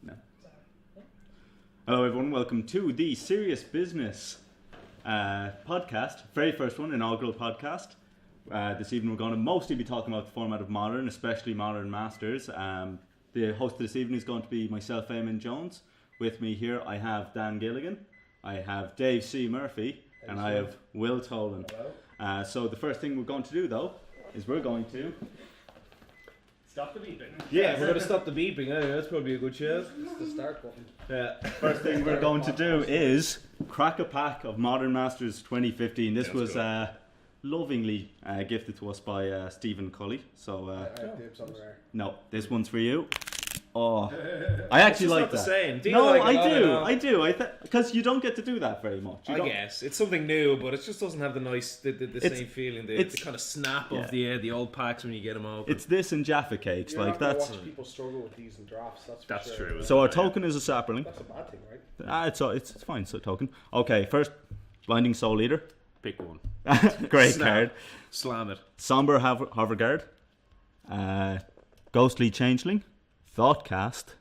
No. Hello everyone, welcome to the Serious Business podcast. Very first one, inaugural podcast. This evening we're going to mostly be talking about the format of Modern, especially Modern Masters. The host of this evening is going to be myself, Eamon Jones. With me here I have Dan Gilligan, I have Dave C. Murphy, and I have Will Tolan. So the first thing we're going to do though is we're going to stop the beeping. Yeah, we're going to stop the beeping. That's probably a good show. It's the start button. Yeah. First thing we're going to do is crack a pack of Modern Masters 2015. This was lovingly gifted to us by Stephen Cully. So I have dibs on there. no, this one's for you. Oh, I actually like not that. The same. Do you No, like it? I do. Because you don't get to do that very much. I guess it's something new, but it just doesn't have the nice, the same feeling. The kind of snap of the old packs when you get them open. It's this and Jaffa Cakes. You're like not gonna that's. watch people struggle with these in drafts. That's for sure. true. So our token is a sapperling. That's a bad thing, right? It's fine. So token. Okay, first, Blinding Soul Eater. Pick one. Great Snap. card. Slam it. Somber Hoverguard, Ghostly Changeling, Thoughtcast,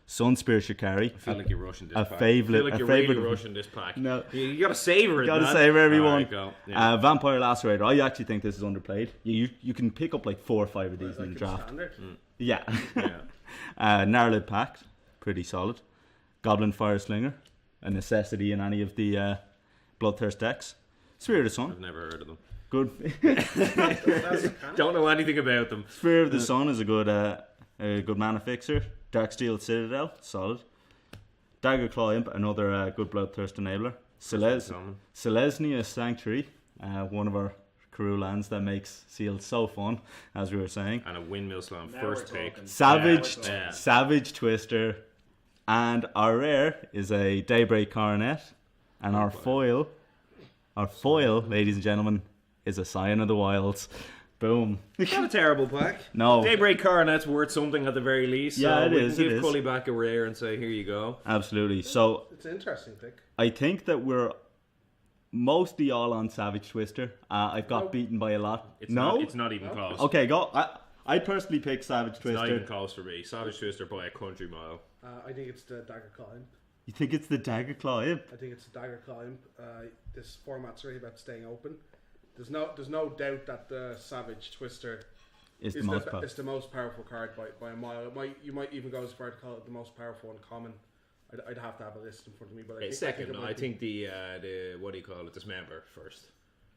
Sunspear Shikari. I feel like you're rushing this A pack. favourite- I feel like a you're favourite- really rushing this pack. No. You gotta savor it, Gotta man. savour everyone. Alright, go. Yeah. Vampire Lacerator. I actually think this is underplayed. You can pick up like 4 or 5 of these in the Like draft. standard. Yeah. Yeah. Narlid Pact, pretty solid. Goblin Fireslinger, a necessity in any of the Bloodthirst decks. Sphere of the Sun, I've never heard of them. good. Don't know anything about them. Sphere of the Sun is a good mana fixer. Darksteel Citadel, solid. Dagger Claw Imp, another good Bloodthirst enabler. Selesnya Sanctuary, one of our crew lands that makes sealed so fun, as we were saying. And a Windmill Slam first pick. Savage Twister, and our rare is a Daybreak Coronet, and our foil, ladies and gentlemen, is a Scion of the Wilds. Boom. Not a terrible pack. No. Daybreak Coronet's worth something at the very least. Yeah, so it we is, can it give is. Cully back a rare and say, here you go. Absolutely. So It's an interesting pick. I think that we're mostly all on Savage Twister. I've got beaten by a lot. It's no? It's not even close. Okay, go. I personally pick Savage It's not Twister. even close for me. Savage Twister by a country mile. I think it's the Dagger Claw Imp. You think it's the Dagger Claw Imp? I think it's the Dagger Claw Imp. This format's really about staying open. There's no doubt that the Savage Twister It's is the most powerful. it's the most powerful card by a mile. You might even go as far to call it the most powerful uncommon. I'd have to have a list in front of me, but I think the what do you call it? Dismember first.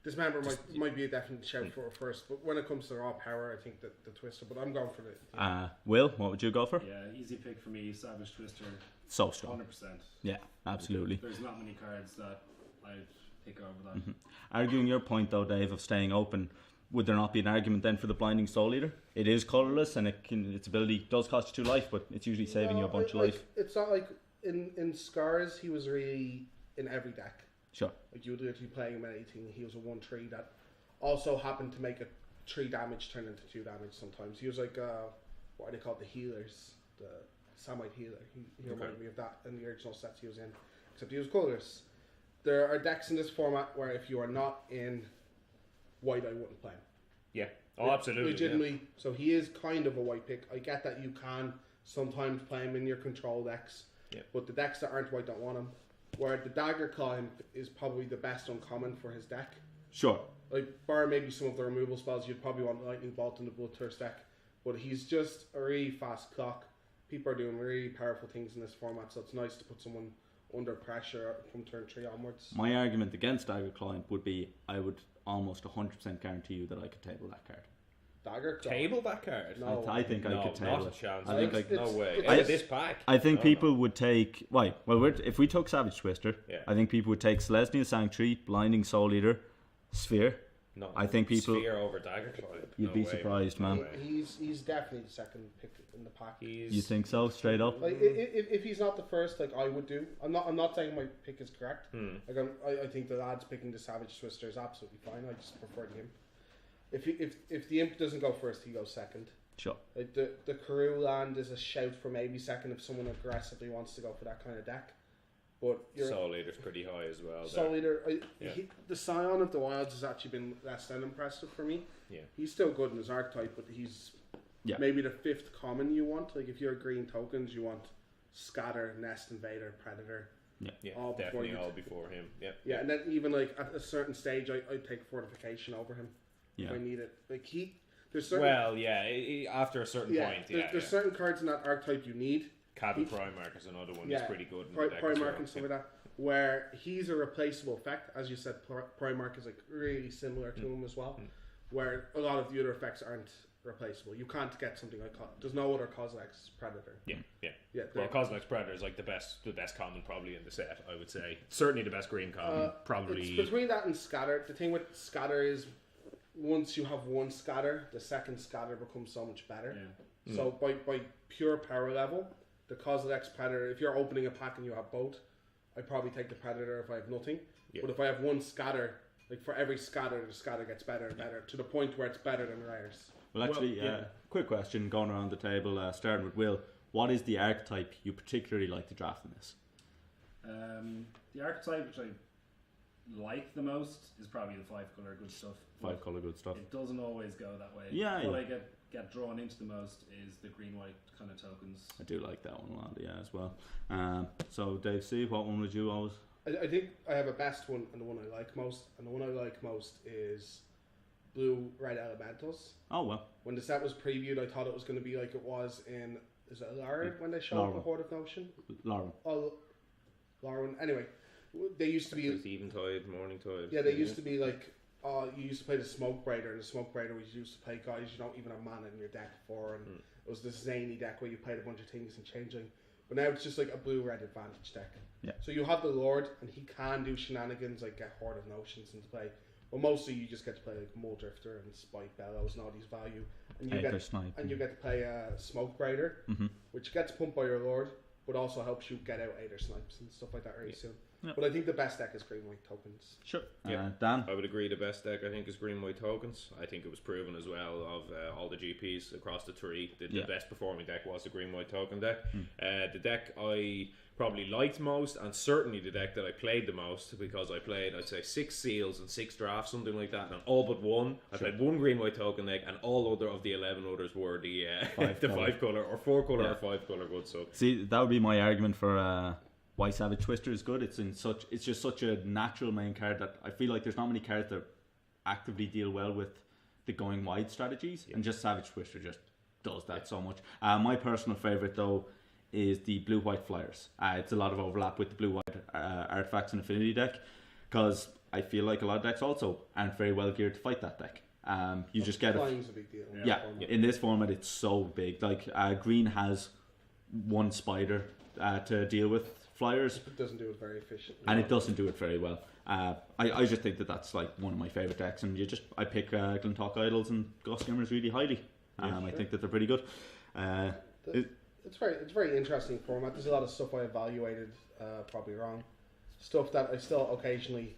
Dismember might be a definite shout for it first, but when it comes to raw power, I think that the Twister. But I'm going for the. Will, what would you go for? Yeah, easy pick for me, Savage Twister, So strong. 100%. Yeah, absolutely. There's not many cards that I'd pick over that. Mm-hmm. Arguing your point though, Dave, of staying open, would there not be an argument then for the Blinding Soul Eater? It is colourless and its ability does cost you 2 life, but it's usually saving you a bunch of life. It's not like in Scars he was really in every deck. Sure. Like you would literally playing him at 18. He was a 1/3 that also happened to make a 3 damage turn into 2 damage sometimes. He was like what are they called, the healers, the Samite healer. He reminded me of that in the original sets he was in, except he was colourless. There are decks in this format where if you are not in white, I wouldn't play him. Yeah. Oh, absolutely. Legitimately. Yeah. So he is kind of a white pick. I get that you can sometimes play him in your control decks, but the decks that aren't white don't want him. Where the Dagger Claw Imp is probably the best uncommon for his deck. Sure. Like, bar maybe some of the removal spells, you'd probably want Lightning Bolt in the Bloodthirst deck, but he's just a really fast clock. People are doing really powerful things in this format, so it's nice to put someone under pressure from turn 3 onwards. My argument against Dagger Claw Imp would be I would almost 100% guarantee you that I could table that card. Dagger Claw. Table that card? No. I think I could table not a it. chance. I think no way. it's- Out of this pack. I think No, people would take... Well, if we took Savage Twister, Yeah. I think people would take Selesnya Sanctuary, Blinding Soul Eater, Sphere. No. I think people... Sphere over Dagger Claw. You'd be surprised, man. No way. He's definitely the second pick in the pack. You think so, straight up? Like if he's not the first, like I would do. I'm not saying my pick is correct. Like I think the lads picking the Savage Twister is absolutely fine. I just prefer the Imp. If the Imp doesn't go first, he goes second. Sure. Like the Karoo land is a shout for maybe second if someone aggressively wants to go for that kind of deck. But Soul Eater's pretty high as well. Soul Eater, the Scion of the Wilds has actually been less than impressive for me. Yeah. He's still good in his archetype, but he's maybe the 5th common you want. Like if you're green tokens, you want Scatter, Nest Invader, Predator. Yeah, all definitely before all before him. Yeah. Yeah, and then even like at a certain stage, I'd take Fortification over him if I need it. Like there's certain. Well, after a certain point, there's certain cards in that archetype you need. Cabin Primarch is another one that's pretty good in the deck Primarch as well. and stuff like that, where he's a replaceable effect. As you said, Primarch is like really similar to him as well, where a lot of the other effects aren't replaceable. You can't get something like there's no other Kozilek's Predator. Yeah. Well, Kozilek's Predator is like the best common probably in the set. I would say certainly the best green common. Probably it's between that and Scatter. The thing with Scatter is once you have one Scatter, the second Scatter becomes so much better. Yeah. So by pure power level, the Kozilek's Predator, if you're opening a pack and you have both, I'd probably take the Predator if I have nothing. Yeah. But if I have one Scatter, like for every Scatter, the Scatter gets better and better to the point where it's better than rares. Well, actually, quick question going around the table, starting with Will. What is the archetype you particularly like to draft in this? The archetype which I like the most is probably the 5-color good stuff. 5-color good stuff. It doesn't always go that way. Yeah. What I get drawn into the most is the green-white kind of tokens. I do like that one a lot, as well. So, Dave C., what one would you always... I think I have a best one and the one I like most. And the one I like most is Blue Red Elementals. Oh, well. When the set was previewed, I thought it was going to be like it was in... Is it Lauren when they showed the Horde of Notion? Lauren. Oh, Lauren. Anyway, they used to be... Eventide, Morningtide. Yeah, they used to be like... you used to play the Smoke Braider, and the Smoke Braider was used to play guys you don't even have mana in your deck for, and it was this zany deck where you played a bunch of things and changeling. But now it's just like a blue-red advantage deck. Yeah. So you have the Lord, and he can do shenanigans like get Horde of Notions into play. But mostly you just get to play like Muldrifter and Spike Bellows and all these value. And you get to play Smoke Braider, which gets pumped by your Lord, but also helps you get out Aether Snipes and stuff like that very soon. Yep. But I think the best deck is green-white tokens. Sure. Yeah. Dan? I would agree the best deck I think is green-white tokens. I think it was proven as well of all the GPs across the three. The best performing deck was the green-white token deck. The deck I probably liked most, and certainly the deck that I played the most, because I played, I'd say, 6 seals and 6 drafts, something like that, and all but one. I played one green-white token deck, and all other of the 11 others were the 5-color or 4-color or 5-color good. So see, that would be my argument for why Savage Twister is good. It's just such a natural main card that I feel like there's not many cards that actively deal well with the going wide strategies, and just Savage Twister just does that so much. My personal favorite though is the blue-white flyers. It's a lot of overlap with the blue-white artifacts and affinity deck, because I feel like a lot of decks also aren't very well geared to fight that deck. You just get flying's a big deal. In this format it's so big. Like green has one spider to deal with flyers. It doesn't do it very efficiently. And it doesn't do it very well. I just think that's like one of my favourite decks, and I pick Glintock Idols and Ghost Skimmers really highly. I think that they're pretty good. It's very interesting format. There's a lot of stuff I evaluated probably wrong. Stuff that I still occasionally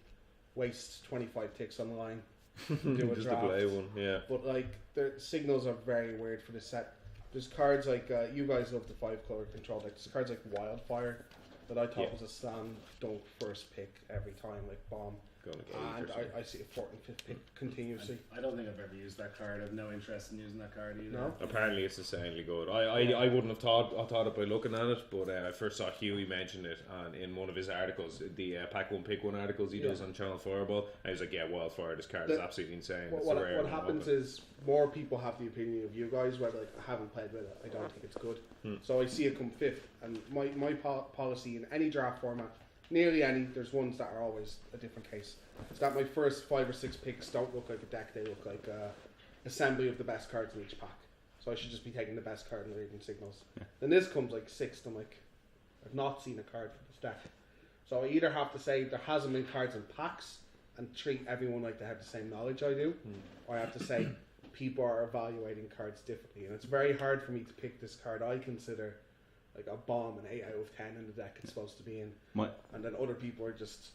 waste 25 ticks on the line to do a just draft. to play one, yeah. But like the signals are very weird for this set. There's cards like you guys love the 5-color control deck. There's cards like Wildfire that I thought was a slam dunk first pick every time, like bomb. And I see a 4th and 5th pick continuously. I don't think I've ever used that card. I have no interest in using that card either. No? Apparently it's insanely good. I wouldn't have thought it by looking at it, but I first saw Huey mention it in one of his articles, the Pack 1 Pick 1 articles he does on Channel Fireball. I was like, yeah, Wildfire, this card is absolutely insane. What happens is more people have the opinion of you guys where like, I haven't played with it, I don't think it's good. So I see it come 5th, and my policy in any draft format, nearly any, there's ones that are always a different case. It's that my first 5 or 6 picks don't look like a deck, they look like a assembly of the best cards in each pack. So I should just be taking the best card and reading signals. Then this comes like 6th, I'm like, I've not seen a card for this deck. So I either have to say there hasn't been cards in packs and treat everyone like they have the same knowledge I do, or I have to say people are evaluating cards differently. And it's very hard for me to pick this card I consider like a bomb, an 8 out of 10 in the deck it's supposed to be in. And then other people are just,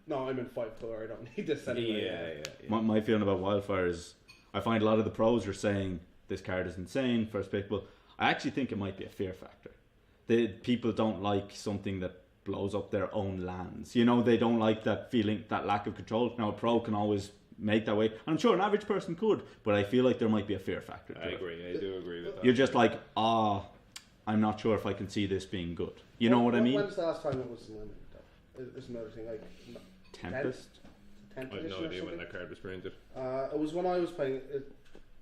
no, I'm in 5-color, I don't need this anyway. Yeah. My feeling about Wildfire is I find a lot of the pros are saying this card is insane, first pick. Well, I actually think it might be a fear factor. People don't like something that blows up their own lands. You know, they don't like that feeling, that lack of control. Now, a pro can always make that way. I'm sure an average person could, but I feel like there might be a fear factor. I agree. I do agree with that. You're just like, I'm not sure if I can see this being good. You know what I mean? When's the last time it was limited though? Is another thing like Tempest. 10th I have edition no or idea when something? that card was printed. It was when I was playing it,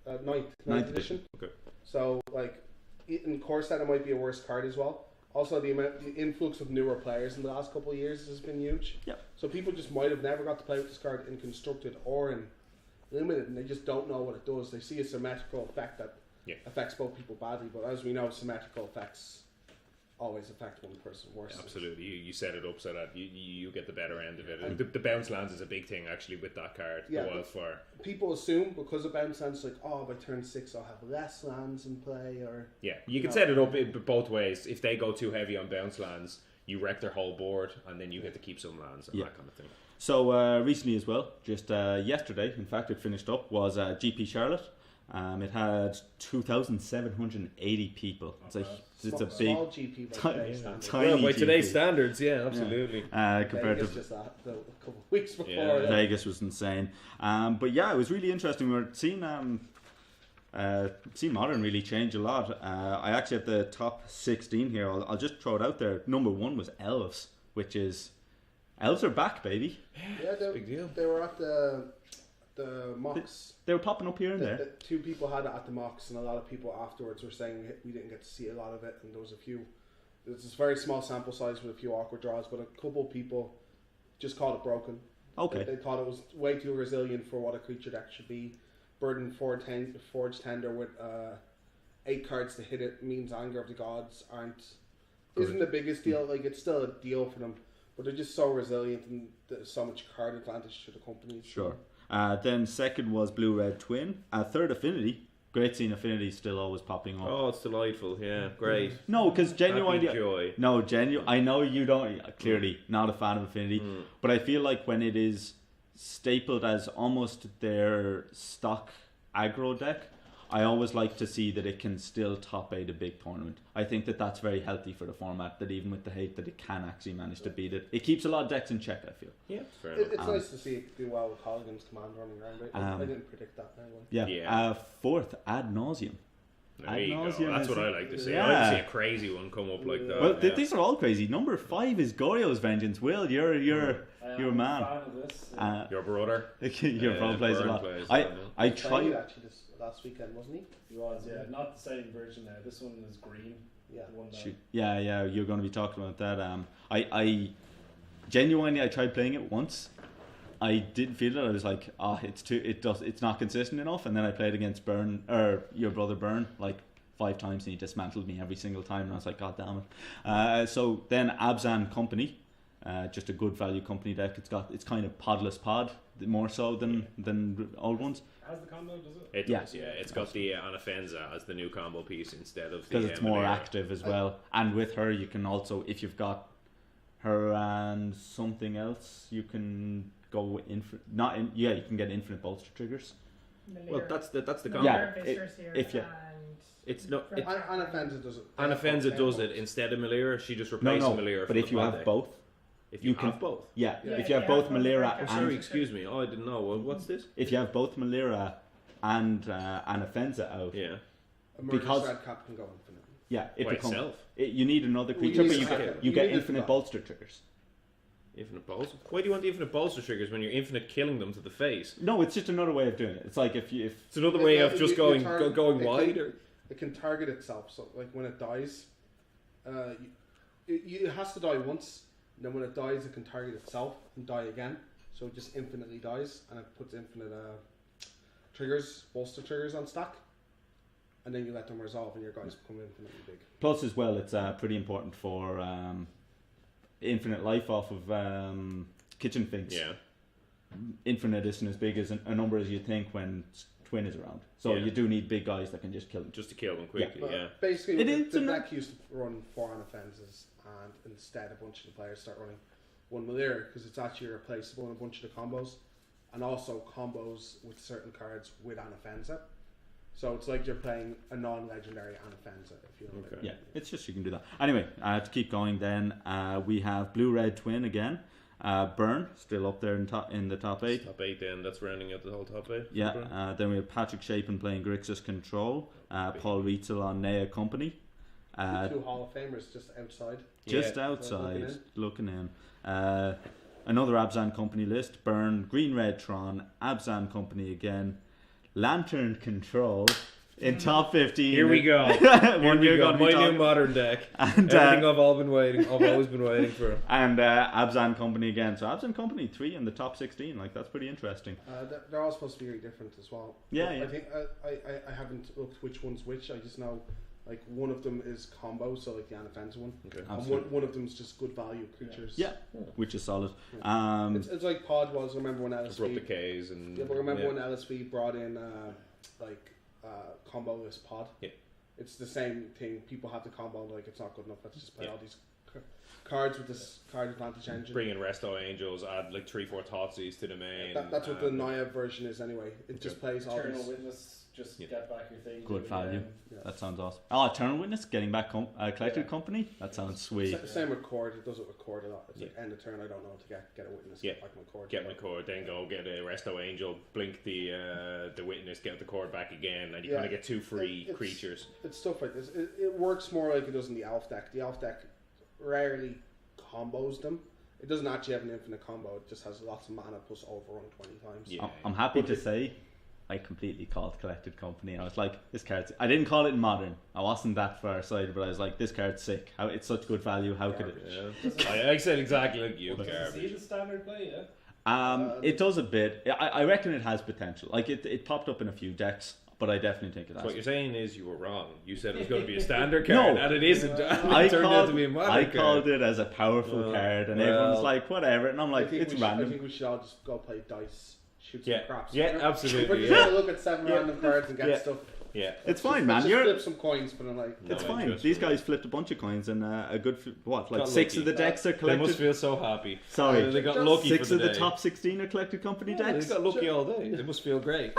9th edition. Okay. So like in core set, it might be a worse card as well. Also, the influx of newer players in the last couple of years has been huge. Yeah. So people just might have never got to play with this card in constructed or in limited, and they just don't know what it does. They see a symmetrical effect that affects both people badly, but as we know, symmetrical effects always affect one person worse. Absolutely, you set it up so that you get the better end of it. The bounce lands is a big thing actually with that card. Yeah, the Wildfire. People assume because of bounce lands, like, oh, by turn 6 I'll have less lands in play, or Yeah, you can set it up both ways. If they go too heavy on bounce lands, you wreck their whole board, and then you get to keep some lands and that kind of thing. So recently as well, just yesterday, in fact, it finished up, was GP Charlotte. It had 2,780 people. It's a big, small GP by today's standards. tiny by GP. today's standards, yeah, absolutely. Compared Vegas to just a couple of weeks before. Yeah. Vegas was insane. But yeah, it was really interesting. We were seeing Modern really change a lot. I actually have the top 16 here. I'll just throw it out there. Number 1 was Elves, which is Elves are back, baby. Yeah, Big deal. they were at the mocks. They were popping up here and there. Two people had it at the mocks, and a lot of people afterwards were saying we didn't get to see a lot of it, and there was a few. There's this very small sample size with a few awkward draws, but a couple of people just called it broken. Okay. They thought it was way too resilient for what a creature deck should be. Burden Forge Tender with 8 cards to hit it means Anger of the Gods isn't the biggest deal. Like, it's still a deal for them, but they're just so resilient, and there's so much card advantage to the companies. Sure. Then second was Blue Red Twin. Third Affinity. Great seeing Affinity still always popping up. Oh, it's delightful. Yeah, great. No, because genuinely, Happy joy. no, I know you don't. Clearly, not a fan of Affinity, but I feel like when it is stapled as almost their stock aggro deck, I always like to see that it can still top 8 a big tournament. I think that that's very healthy for the format, that even with the hate, that it can actually manage to beat it. It keeps a lot of decks in check, I feel. Yeah, fair enough. It's nice to see it do well with Colligan's command running around. I didn't predict that anyway. Yeah. Fourth, Ad Nauseum. There you go. nauseam That's is- what I like to see. Yeah. I like to see a crazy one come up like that. Well, yeah. these are all crazy. Number 5 is Goryo's Vengeance. Will, you're I am a man. a fan of this. Your brother. Your brother plays a Burn lot. plays I that, yeah. I Played tried. actually this last weekend, wasn't he? He was, yeah. Not the same version now. This one is green. Yeah. The one that Shoot. Yeah, you're going to be talking about that. I genuinely, I tried playing it once. I didn't feel it. I was like, it's not consistent enough. And then I played against Burn, or your brother Burn, like 5 times, and he dismantled me every single time. And I was like, God damn it. So then Abzan Company, just a good value company deck. It's kind of podless pod, more so than old ones. has the combo, does it? It Yeah. does, yeah. It's got the Anafenza as the new combo piece instead of the Because it's more Malera. active as well. And with her, you can also, if you've got her and something else, you can go infinite. You can get infinite bolster triggers. Well, that's the combo. Yeah, If you- It's no. It, Anafenza does it. Anafenza does it instead of Malera. She just replaces Malera. But for if the you pod have deck. both, if you you can- have both. yeah. Yeah. If you have both Malera Oh, and sorry, excuse me. Oh, I didn't know. Well, what's this? if you have both Malera and Anafenza out, Yeah. A murderous because- red cap can go infinite. it By becomes. itself. You need another Well, you creature, need but to you have get it. you You get need it infinite for that. bolster triggers. Infinite bolster. Why do you want the infinite bolster triggers when you're infinite killing them to the face? No, it's just another way of doing it. It's like if It's another way of just going wide. Or It can target itself. So, like when it dies, it has to die once. And then when it dies, it can target itself and die again. So it just infinitely dies, and it puts infinite bolster triggers on stack. And then you let them resolve, and your guys become infinitely big. plus as well, it's pretty important for infinite life off of kitchen finks. yeah. Infinite isn't as big as a number as you think when Twin is around. So Yeah. you do need big guys that can just kill them. Just to kill them quickly. But Yeah. basically, It the is, isn't deck used to run 4 offenses, and instead a bunch of the players start running 1 Malera because it's actually replaceable in a bunch of the combos, and also combos with certain cards with Anafenza. So it's like you're playing a non-legendary Anafenza, if you know what I Okay. mean. Yeah, it's just you can do that. Anyway, to keep going then, we have Blue Red Twin again. Burn, still up there in the top 8. Top 8 then. That's rounding out the whole top 8. Yeah, then we have Patrick Chapin playing Grixis Control. Paul Rietzel on Nea Company. Two Hall of Famers just outside. Just outside, looking in. Another Abzan Company list. Burn, Green Red Tron, Abzan Company again. Lantern Control in top 15. Here we go. Here we go. My new modern deck. And, Everything I've always been waiting for. And Abzan Company again. So Abzan Company 3 in the top 16. Like, that's pretty interesting. They're all supposed to be very different as well. Yeah, yeah. I think I haven't looked which one's which. I just know like one of them is combo, so like the Anafenza one. Okay. And one of them is just good value creatures. Yeah, which is solid. It's like Pod was. Remember when LSV? Disrupt the Ks and Yeah, but remember when LSV brought in combo list Pod? Yeah. It's the same thing. People have the combo like it's not good enough. Let's just play all these cards with this card advantage engine. Bring in Resto Angels, add like 3-4 Thoughtseize to the main. That's what the Naya version is anyway. It just plays all Eternal these. Witness, just get back your thing. Good value. Yeah. That sounds awesome. Oh, Eternal Witness getting back collected company. That sounds sweet. Same with Cord. It does it with Cord a lot. It's like end of turn. I don't know to get a Witness. Yeah. Get back my Cord. Get my cord, then go get a Resto Angel, blink the Witness, get the cord back again, and you kind of get 2 free creatures. It's stuff like this. It works more like it does in the Elf deck. The Elf deck rarely combos them. It doesn't actually have an infinite combo. It just has lots of mana plus overrun 20 times. Yeah. I'm happy to say I completely called Collected Company. I was like, this card's... I didn't call it in Modern. I wasn't that far sighted, but I was like, this card's sick. How it's such good value. How could it... Yeah. I said exactly like you. Does it see the standard play? It does a bit. I reckon it has potential. Like it popped up in a few decks, but I definitely think it has. What you're saying is you were wrong. You said it was going to be a standard card, No. and it isn't. I It turned out to be a modern I card. called it as a powerful card, and everyone's like, whatever. And I'm like, it's I random. think we should all just go play dice, shoot some craps. Yeah, You know? absolutely. We're just gonna look at 7 random cards and get stuff. Yeah. It's fine, Let's man. just flip some coins, but I'm like, It's No fine. interest These for guys flipped a bunch of coins, and a good like Got 6 lucky. of the decks are They collected. must feel so happy. Sorry, They got Just lucky 6 for of the the day. top 16 are collected company decks. They got lucky all day. They must feel great.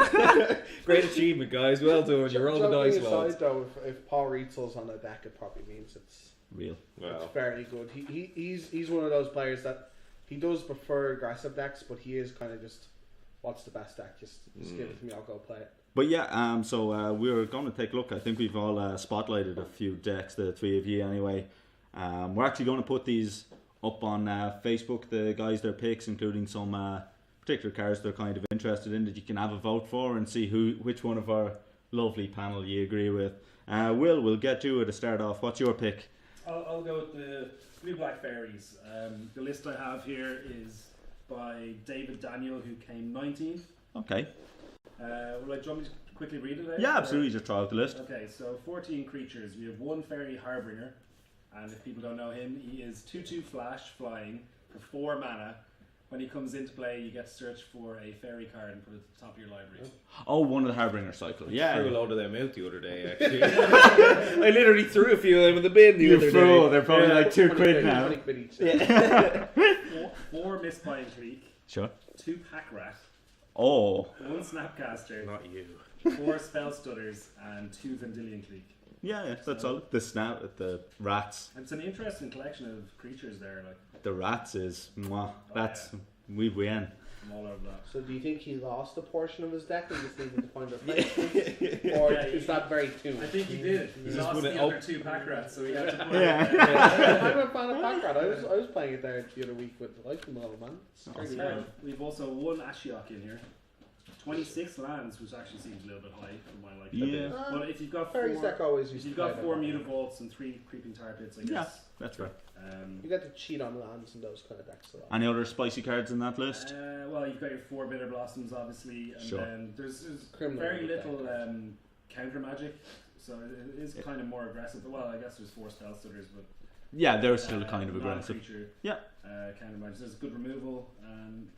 Great achievement, guys. Well done. You rolled the dice joking well. aside, though, if Paul Rietzel's on the deck, it probably means it's Real. Well, fairly good. He's one of those players that he does prefer aggressive decks, but he is kind of just, what's the best deck? Just give it to me, I'll go play it. But yeah, so we were going to take a look. I think we've all spotlighted a few decks, the 3 of you anyway. We're actually going to put these up on Facebook, the guys, their picks, including some particular cards they're kind of interested in that you can have a vote for and see which one of our lovely panel you agree with. We'll get to it to start off. What's your pick? I'll go with the Blue Black Fairies. The list I have here is by David Daniel, who came 19th. Okay. Do you want me to quickly read it out? Yeah, absolutely. Just try out the list. Okay, so 14 creatures. We have 1 Fairy Harbinger, and if people don't know him, he is 2/2 flash flying for 4 mana. When he comes into play, you get to search for a fairy card and put it at the top of your library. Oh, one of the Harbinger cycle. Yeah. threw a load of them out the other day, actually. I literally threw a few of them in the bin the other day. They're probably like 2 quid now. 20 quid each. Yeah. 4 Mistbind Creek, Sure. 2 Pack Rat, Oh. 1 Snapcaster, Not you. 4 Spell Stutters, and 2 Vendilion Creek. Yeah, that's all. The snap, the rats. It's an interesting collection of creatures there. Like, The rats is mwah. That's we win. I'm all over that. So do you think he lost a portion of his deck and just needed to find a place? Or is that very tuned? I think he did. He just lost put it the other 2 Pack Rats, so he had to put Yeah. I'm a fan of Packrat. I was playing it there the other week with the Lightning Model, man. It's pretty good. We've also 1 Ashiok in here. 26 lands, which actually seems a little bit high for my liking. Yeah. But if you've got Fairies 4, deck always if used you've to got play 4 that. Mutavaults and 3 Creeping Tar Pits, I guess. Yeah, that's right. You get to cheat on lands and those kind of decks a lot. Any other spicy cards in that list? Well, you've got your 4 Bitter Blossoms, obviously, and Sure. then there's Criminal very deck. little counter magic, so it is kind of more aggressive. Well, I guess there's 4 Spell Stutters, but Yeah, they're still kind of not a aggressive. creature, Yeah. counter magic. There's good removal and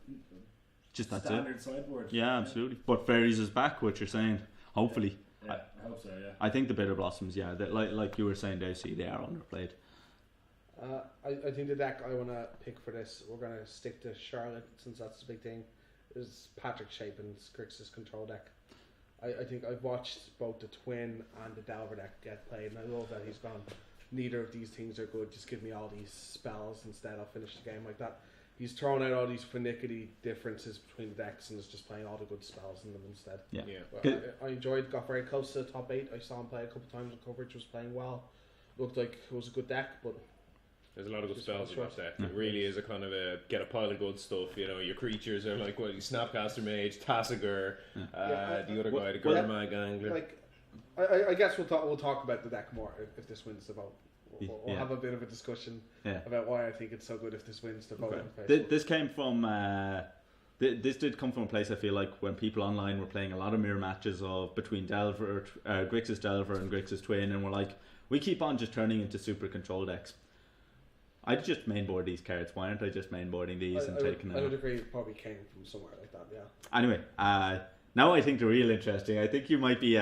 Just that's it. standard sideboard. Yeah, absolutely. But Fairies is back, what you're saying. Hopefully. Yeah, I hope so. Yeah. I think the Bitter Blossoms, yeah, like you were saying, Daisy, they are underplayed. I think the deck I want to pick for this, we're going to stick to Charlotte since that's the big thing, is Patrick Chapin's Grixis control deck. I think I've watched both the Twin and the Delver deck get played, and I love that he's gone, neither of these things are good, just give me all these spells instead, I'll finish the game like that. He's thrown out all these finicky differences between the decks and is just playing all the good spells in them instead. Yeah. Yeah. But I enjoyed, got very close to the top 8. I saw him play a couple of times in coverage, was playing well. looked like it was a good deck, but There's a lot of good Just spells in one that deck. It really is a kind of a get a pile of good stuff. You know, your creatures are like Snapcaster Mage, Tassiger, the other guy, the Gurmag Angler. like I guess we'll talk about the deck more if this wins the vote. We'll have a bit of a discussion about why I think it's so good if this wins the vote. Okay. This came from this did come from a place I feel like when people online were playing a lot of mirror matches of between Grixis Delver and Grixis Twin, and we're like, we keep on just turning into super control decks. I'd just mainboard these cards. Why aren't I just mainboarding these and taking them? I would agree. It probably came from somewhere like that. Yeah. Anyway, now I think the real interesting. I think you might be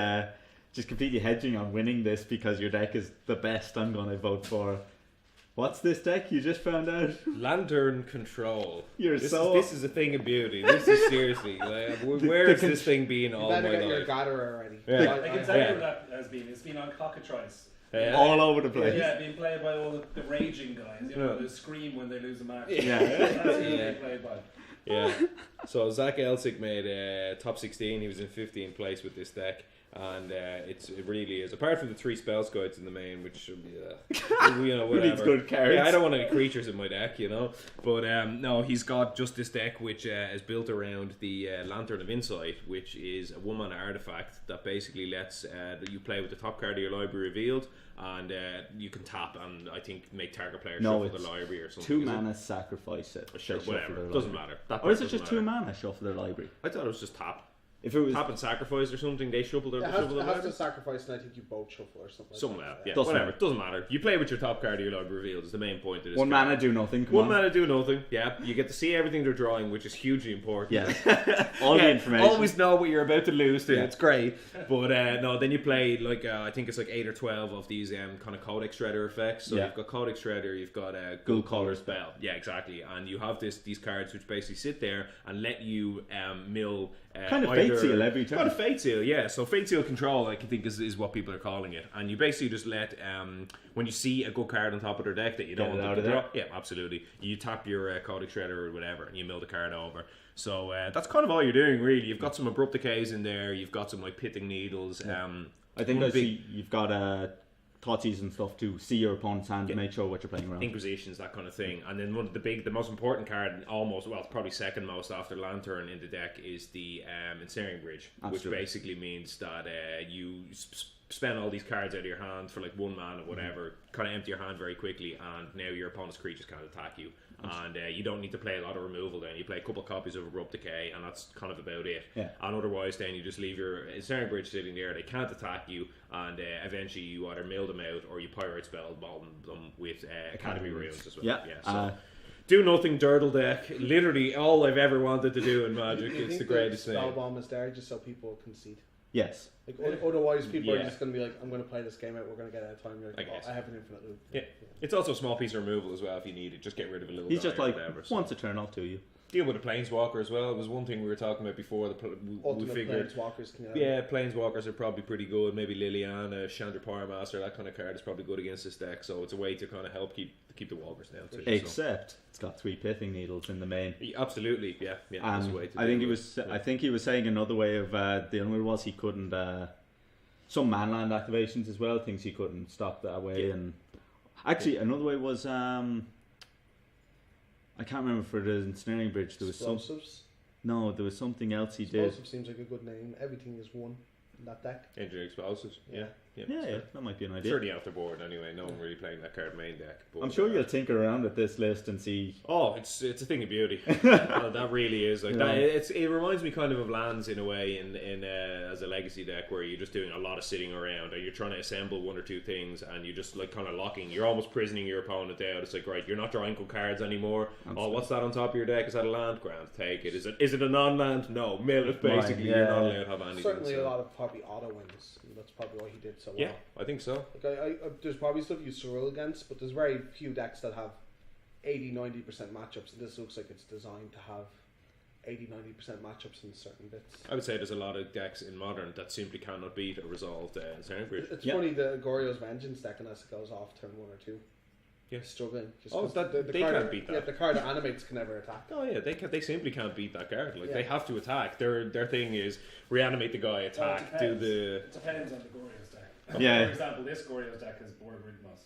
just completely hedging on winning this because your deck is the best. I'm going to vote for. What's this deck you just found out? Lantern Control. This is a thing of beauty. This is seriously like, where is this thing being all my life? You better get your Gatherer already. I can tell you where that has been. It's been on Cockatrice. All over the place. Yeah, being played by all the raging guys. You know, they scream when they lose a match. Yeah. That's who they played by. Yeah. So Zach Elsik made top 16. He was in 15th place with this deck. And it really is. Apart from the 3 spells guides in the main, which should be, whatever. Needs good cards. Yeah, I don't want any creatures in my deck, you know. But no, he's got just this deck which is built around the Lantern of Insight, which is a 1-mana artifact that basically lets you play with the top card of your library revealed, and you can tap and I think make target player shuffle the library or something. 2 mana sacrifice it. Sure, whatever. Doesn't matter. Or is it just 2 mana shuffle their library? I thought it was just tap. If it was tap and sacrifice or something, they shuffle their library. It has to sacrifice, and I think you both shuffle or something. Something like that. Yeah, doesn't whatever. matter. It doesn't matter. You play with your top card of your library revealed is the main point of this. 1 card. mana do nothing. One mana do nothing. Yeah, you get to see everything they're drawing, which is hugely important. Yeah, all the information. Always know what you're about to lose to. Yeah. It's great. But no, then you play like I think it's like 8 or 12 of these kind of Codex Shredder effects. So you've got Codex Shredder, you've got Ghoul Collar Spell. Yeah, exactly. And you have these cards which basically sit there and let you mill. Kind of Fate Seal every turn. Kind of Fate Seal, yeah. So Fate Seal Control, I think, is what people are calling it. And you basically just let, when you see a good card on top of their deck that you don't want to draw, yeah, absolutely. You tap your Codex Shredder or whatever, and you mill the card over. So that's kind of all you're doing, really. You've got some Abrupt Decays in there. You've got some like Pitting Needles. I think you've got Thoughtseize and stuff to see your opponent's hand to make sure what you're playing around. Inquisitions, that kind of thing. And then one of the most important card, it's probably second most after Lantern in the deck, is the Ensnaring Bridge, which basically means that you spend all these cards out of your hand for like 1 mana or whatever, kind of empty your hand very quickly, and now your opponent's creatures can't attack you. And you don't need to play a lot of removal then. You play a couple copies of Abrupt Decay, and that's kind of about it. Yeah. And otherwise, then you just leave your Ensnaring Bridge sitting there. They can't attack you, and eventually you either mill them out or you Pirate Spell bomb them with Academy Runes as well. Yeah. So do nothing, Dirtle deck. Literally all I've ever wanted to do in Magic. It's the greatest thing. Spell bomb is there just so people concede. Yes. Like otherwise, people are just going to be like, "I'm going to play this game out. We're going to get out of time." You're like, I have an infinite loop. Yeah. It's also a small piece of removal as well if you need it. Just get rid of a little. He's just like once a turn off to you. Deal with a Planeswalker as well. It was one thing we were talking about before. We figured Planeswalkers can Planeswalkers are probably pretty good. Maybe Liliana, Chandra Pyromaster, that kind of card is probably good against this deck. So it's a way to kind of help keep the walkers down too. Except it's got 3 Pithing Needles in the main. Absolutely, yeah. That's a way to I think he was saying another way of dealing with it was he couldn't. Some manland activations as well. Things he couldn't stop that way. Yeah. And actually, another way was I can't remember for the Ensnaring Bridge. There was there was something else he did. Explosive seems like a good name. Everything is 1 in that deck. Engineer Explosives. Yeah, that might be an idea. Certainly off the board anyway. No one really playing that card main deck. But, I'm sure you'll tinker around at this list and see. Oh, it's a thing of beauty. That really is like that. It reminds me kind of lands in a way in as a legacy deck where you're just doing a lot of sitting around, or you're trying to assemble 1 or 2 things, and you're just like kind of locking. You're almost prisoning your opponent out. It's like, right, you're not drawing good cards anymore. Absolutely. Oh, what's that on top of your deck? Is that a land? Grand, take it. Is it a non-land? No, mill it. Basically, you're not allowed to have anything. Certainly a lot of probably auto wins. That's probably why he did so well. Yeah, I think so. Like I there's probably stuff you struggle against, but there's very few decks that have 80-90% matchups, and this looks like it's designed to have 80-90% matchups in certain bits. I would say there's a lot of decks in Modern that simply cannot beat or resolve the Ensnaring Bridge. It's funny, the Goryo's Vengeance deck, unless it goes off turn 1 or 2. Yeah, struggling. They can't beat that. Yeah, the card that animates can never attack. Oh yeah, they simply can't beat that card. Like they have to attack. Their thing is reanimate the guy, attack, do the. It depends on the Goryo's deck. Yeah. For example, this Goryo's deck has Borgrid Moss.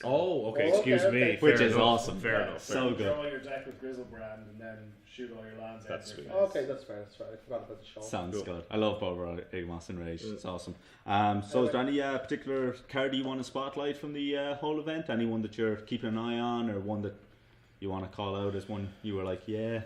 Oh, okay. Oh, Excuse okay, me. okay. Which Fair is enough, awesome. Fair Yeah, enough. so good. Draw your deck with Grizzlebrand and then shoot all your lands That's out of sweet. your face. Okay, that's fair. I forgot about the show. Sounds Cool. good. I love Bob Igmas in Rage. It's awesome. So is there any particular card you want to spotlight from the whole event? Anyone that you're keeping an eye on, or one that you want to call out as one you were like, yeah,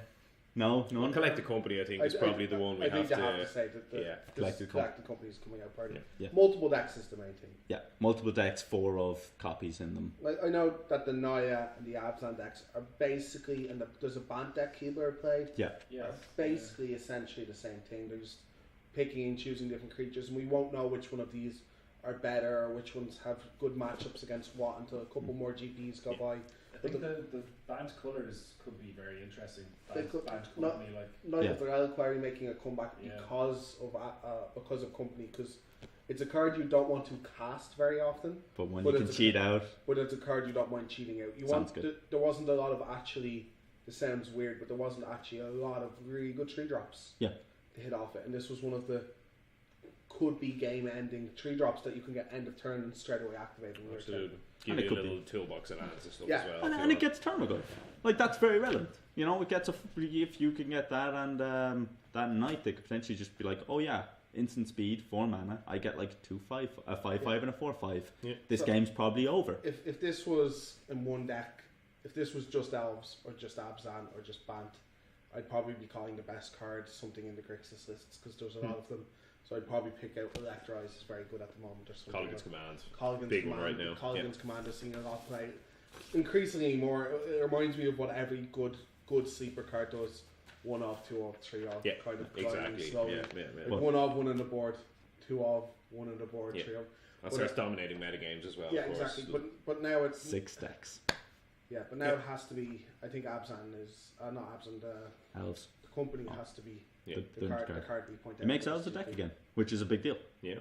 no, none? Collected Company, I think, is probably the one we I think have they have to. to say that the Collected Collected Company is coming out party. Yeah. Multiple decks is the main thing. Yeah, multiple decks, 4 of copies in them. Like I know that the Naya and the Abzan decks are basically, and there's a Bant deck Keebler played. Yeah, Yes. Are basically essentially the same thing. They're just picking and choosing different creatures, and we won't know which one of these are better or which ones have good matchups against what until a couple more GPs go by. I think the band colours could be very interesting. They Band could- company, like Knight Yeah. of the Reliquary making a comeback Yeah. because of Company, because it's a card you don't want to cast very often, but when But you can it's a- cheat out, but it's a card you don't mind cheating out. You Sounds want good. there wasn't a lot of actually. This sounds weird, but there wasn't actually a lot of really good 3-drops. Yeah. To hit off it, and this was one of the could be game-ending 3-drops that you can get end of turn and straight away activate. When you're Absolutely. Give And it you a could little toolbox of lands and stuff Yeah. as well. and, if and you it gets Termagant. Like, that's very relevant. You know, it gets if you can get that and that night, they could potentially just be like, oh yeah, instant speed, 4 mana. I get like 2/5, a 5/5, and a 4/5. Yeah. This So- game's probably over. If this was in one deck, if this was just Elves or just Abzan or just Bant, I'd probably be calling the best card something in the Grixis lists because there's a lot of them. So I'd probably pick out Electrize is very good at the moment or something. Colligan's like Command. Colligan's Big Command, one right now. Colligan's Command is seeing a lot play. Increasingly more, it reminds me of what every good sleeper card does. 1 of, 2 of, 3 of, Yeah, kind of climbing exactly. slowly. Yeah. Like Well- 1 of, 1 on the board, 2 of, 1 on the board, Yeah. 3 of. That starts dominating metagames as well, Yeah, of course. exactly. But now it's 6 decks. yeah, but now it has to be. I think Abzan is not Abzan. The Elves. company has to be Yeah. The the card. card. The card we point out. It makes Elves a deck again, which is a big deal. Yeah.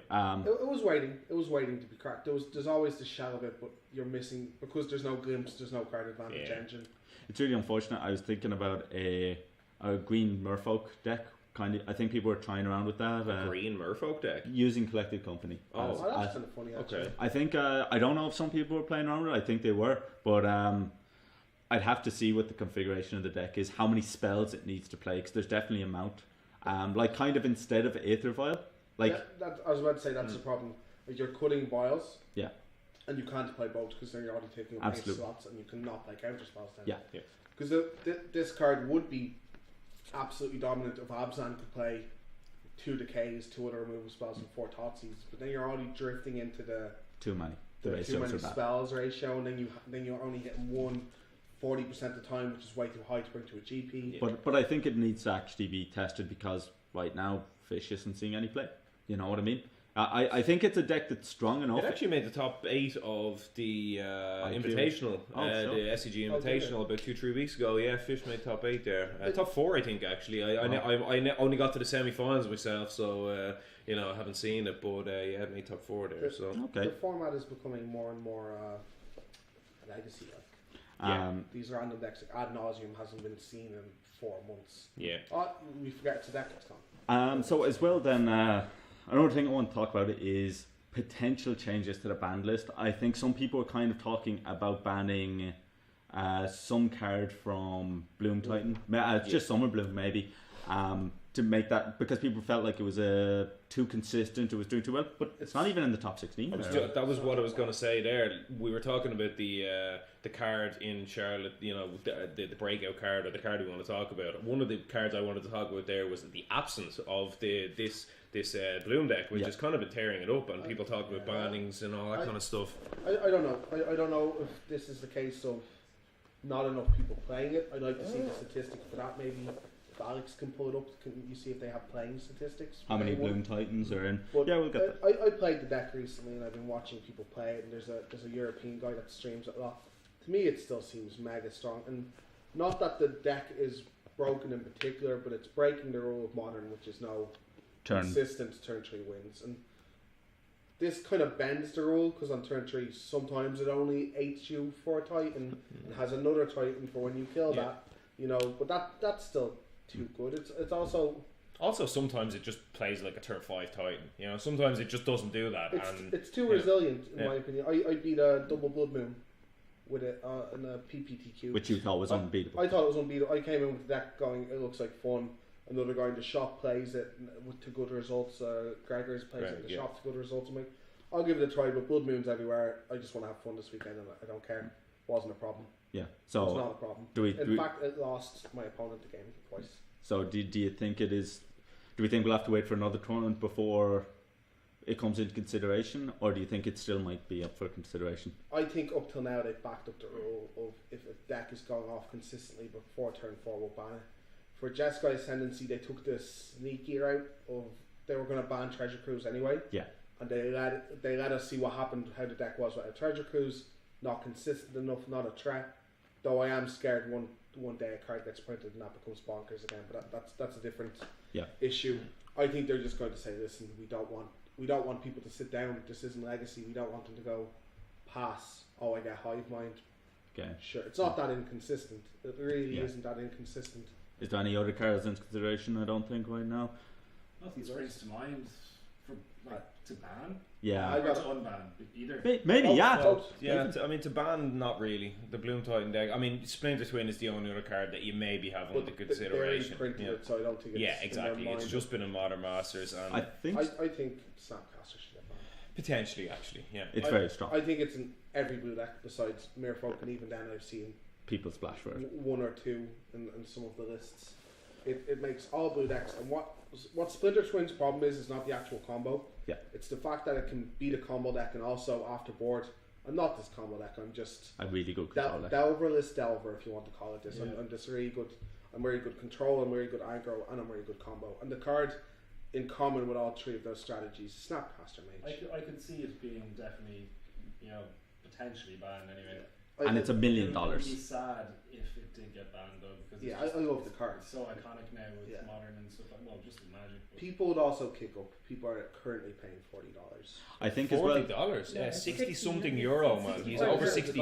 It was waiting. It was waiting to be cracked. There's always the shell of it, but you're missing because there's no glimpse. There's no card advantage Yeah. engine. It's really unfortunate. I was thinking about a green Merfolk deck. I think people were trying around with that. Green Merfolk deck. Using Collected Company. Oh, Oh, that's kind of funny. Actually. Okay. I think I don't know if some people were playing around with it. I think they were, but I'd have to see what the configuration of the deck is, how many spells it needs to play, because there's definitely a amount. Like kind of instead of Aether Vial, like I was about to say that's the problem. Like you're cutting vials. Yeah. And you can't play both because then you're already taking up 8 Absolutely. slots, and you cannot play counter spells then. Yeah. Because this card would be absolutely dominant if Abzan could play 2 Decays, 2 other removal spells, and 4 Thoughtseize. But then you're already drifting into the too many. The too ratios many are bad. spells ratio, and then you're only getting 1 40% of the time, which is way too high to bring to a GP. Yeah. But I think it needs to actually be tested because right now Fish isn't seeing any play. You know what I mean? I think it's a deck that's strong enough. It actually made the top 8 of the Invitational, sure. the SCG Oh, did Invitational, about 2-3 weeks ago. Yeah, Fish made top 8 there. Top 4, I think, actually. I only got to the semi-finals myself, so I haven't seen it, but yeah, it made top 4 there. So Okay. The format is becoming more and more legacy like. Yeah. These random decks like Ad Nauseum hasn't been seen in 4 months. yeah, Oh, we forget it's a deck it's gone. So as well then, another thing I want to talk about is potential changes to the ban list. I think some people are kind of talking about banning some card from Bloom Titan, just Summer Bloom maybe, to make that, because people felt like it was too consistent, it was doing too well, but it's not even in the top 16. that was what I was going to say there. We were talking about the card in Charlotte, the breakout card, or the card we want to talk about. One of the cards I wanted to talk about there was the absence of this Bloom deck, which is kind of been tearing it up, and people talk about bannings and all that kind of stuff. I don't know. I don't know if this is the case of not enough people playing it. I'd like to see the statistics for that. Maybe if Alex can pull it up, can you see if they have playing statistics? How many Anyone? Bloom Titans are in? But Yeah, we'll get that. I played the deck recently, and I've been watching people play it. And there's a European guy that streams it a lot. To me, it still seems mega strong, and not that the deck is broken in particular, but it's breaking the rule of Modern, which is no consistent turn 3 wins. And this kind of bends the rule, because on turn 3 sometimes it only 8s you for a Titan and has another Titan for when you kill that, but that's still too good. It's also Also, sometimes it just plays like a turn 5 Titan. You know, sometimes it just doesn't do that. It's too resilient, in my opinion. I beat a double Blood Moon with it in a PPTQ. Which you thought was unbeatable. I thought it was unbeatable. I came in with the deck going, it looks like fun. Another guy in the shop plays it to good results. Gregor's plays it in the shop to good results. I'm like, I'll give it a try, but Blood Moon's everywhere. I just want to have fun this weekend and I don't care. Wasn't a problem. Yeah, so it's not a problem. In fact, it lost my opponent the game twice. So do you think it is? Do we think we'll have to wait for another tournament before it comes into consideration, or do you think it still might be up for consideration? I think up till now they've backed up the rule of if a deck is going off consistently before turn 4, we'll ban it. For Jeskai Ascendancy, they took this sneaky route of they were going to ban Treasure Cruise anyway. Yeah. And they let us see what happened, how the deck was with a Treasure Cruise, not consistent enough, not a threat. Though I am scared one day a card gets printed and that becomes bonkers again, but that's a different issue. I think they're just going to say, listen, we don't want people to sit down. This isn't Legacy. We don't want them to go pass. Oh, I get Hive Mind. Okay. Sure, it's not that inconsistent. It really isn't that inconsistent. Is there any other cards in consideration? I don't think right now. Nothing springs to mind for to ban. Yeah, or to unban either. Maybe I mean, to ban, not really. The Bloom Titan deck. I mean, Splinter Twin is the only other card that you maybe have under consideration. It, so I don't think it's exactly. It's just been in Modern Masters, and I think Snapcaster should have banned. Potentially, actually, yeah. It's very strong. I think it's in every blue deck besides Merfolk, and even then I've seen people splash for it. One or two in some of the lists. It makes all blue decks, and what Splinter Twin's problem is not the actual combo. Yeah. It's the fact that it can beat a combo deck and also after board. I'm not this combo deck. I'm just a really good control deck. Delverless Delver, if you want to call it this. Yeah. I'm just really good. I'm very good control. I'm very good aggro, and I'm very good combo. And the card in common with all three of those strategies, Snapcaster Mage. I could see it being definitely, potentially banned anyway. And it's $1 million. It would be sad if it did get banned though, because I love the card. It's so iconic now with modern and stuff. Well, just the Magic. People would also kick up. People are currently paying $40. I think $40. Yeah, 60 something euro, man. He's over €60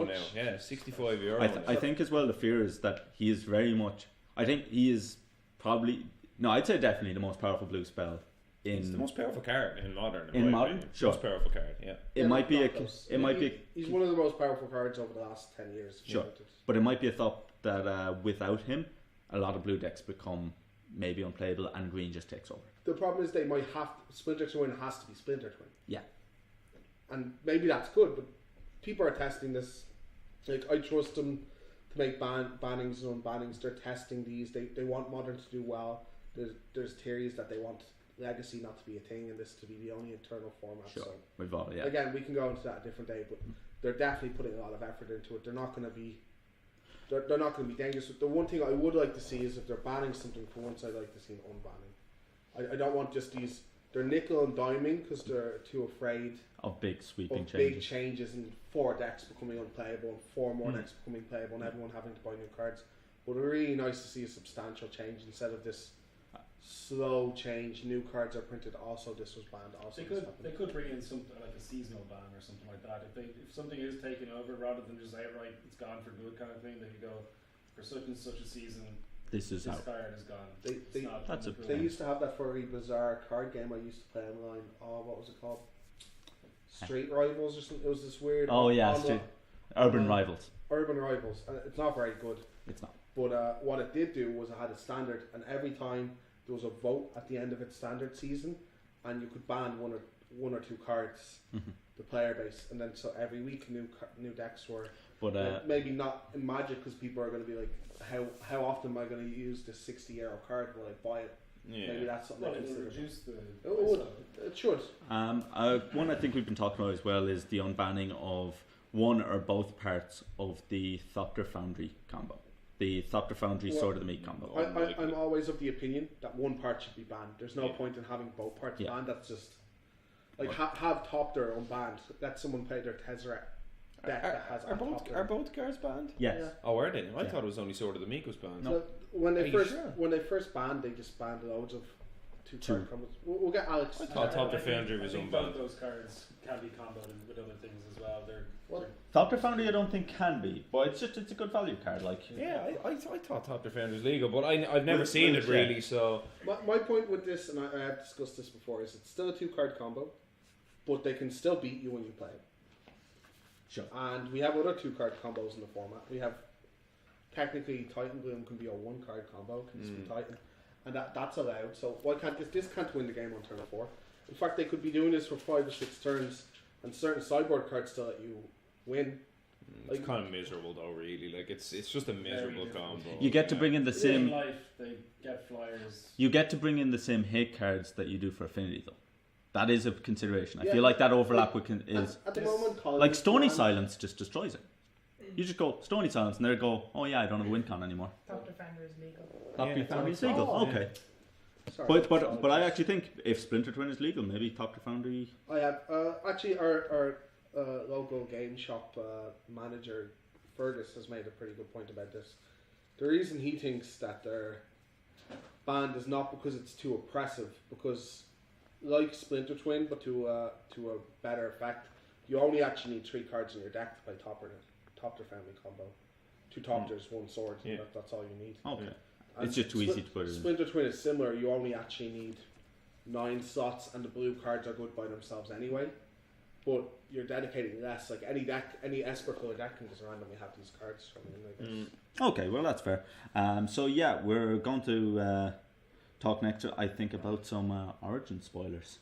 now. Yeah, €65. I think as well the fear is that he is very much. I think he is probably I'd say definitely the most powerful blue spell. It's the most powerful card in Modern. In Modern, sure. Most powerful card, yeah. It might be He's one of the most powerful cards over the last 10 years. Sure, but it might be a thought that without him, a lot of blue decks become maybe unplayable, and green just takes over. The problem is they might have Splinter Twin has to be Splinter Twin. Yeah, and maybe that's good, but people are testing this. Like, I trust them to make bannings and unbannings. They're testing these. They want Modern to do well. There's theories that they want Legacy not to be a thing and this to be the only internal format. Sure. So again, we can go into that a different day, but they're definitely putting a lot of effort into it. They're not going to be dangerous. The one thing I would like to see is if they're banning something for once, I'd like to see an unbanning. I don't want just these. They're nickel and diming because they're too afraid of big sweeping changes. Big changes and 4 decks becoming unplayable and 4 more decks becoming playable and everyone having to buy new cards. But it's really nice to see a substantial change instead of this slow change. New cards are printed. Also, this was banned. Also, they could bring in something like a seasonal ban or something like that. If something is taken over, rather than just outright it's gone for good kind of thing, they could go for such and such a season. This card is gone. They used to have that very bizarre card game I used to play online. Oh, what was it called? Street Rivals or something. It was this weird. Oh yeah, Urban Rivals. Urban Rivals, and it's not very good. It's not. But what it did do was it had a standard, and every time there was a vote at the end of its standard season, and you could ban one or two cards, the player base, and then so every week new decks were. But maybe not in Magic because people are going to be like, how often am I going to use this €60 card? Will I buy it? Yeah. Maybe that's something. Well, it'll reduce the. It should. One I think we've been talking about as well is the unbanning of one or both parts of the Thopter Foundry combo. The Thopter Foundry Sword of the Meat combo. I'm always of the opinion that one part should be banned. There's no point in having both parts banned. That's just like have Thopter unbanned. Let someone play their Tezzeret deck that has are both cards banned? Yes. Yeah. Oh, are they? I thought it was only Sword of the Meat was banned. No. So when they first banned, they just banned loads of two card combos. We'll get Alex. I thought Thopter Foundry was unbanned. Those cards can be comboed with other things as well. Thought Foundry I don't think can be, but it's a good value card. Like I thought Top Defender was legal, but I've never seen it really. So my point with this, and I have discussed this before, is it's still a 2-card combo, but they can still beat you when you play it. Sure. And we have other 2-card combos in the format. We have technically Titan Bloom can be a 1-card combo, can just be Titan, and that's allowed. So why can't this can't win the game on turn 4? In fact, they could be doing this for 5 or 6 turns, and certain sideboard cards still let you win. it's kind of miserable though, really. Like it's just a miserable combo. you get to bring in the In same. life, they get flyers. You get to bring in the same hate cards that you do for Affinity, though. That is a consideration. I Yeah. feel like that overlap is At the moment, like Stony Silence just destroys it. You just go Stony Silence, and they go, oh yeah, I don't have a win con anymore. Top Defender is legal. Top Foundry is legal. Oh, Okay. Sorry. But I actually think if Splinter Twin is legal, maybe Top Foundry. I have actually our local game shop manager Fergus has made a pretty good point about this. The reason he thinks that they're banned is not because it's too oppressive, because like Splinter Twin, but to a better effect, you only actually need 3 cards in your deck to play Topter family combo. 2 Topters, 1 sword. Yeah. That's all you need. Okay. And It's just too easy to put it in. Splinter Twin is similar. You only actually need 9 slots, and the blue cards are good by themselves anyway. But you're dedicating less. Like any Esper color deck can just randomly have these cards. I guess. Okay, well that's fair. So yeah, we're going to talk next. I think about some Origin spoilers.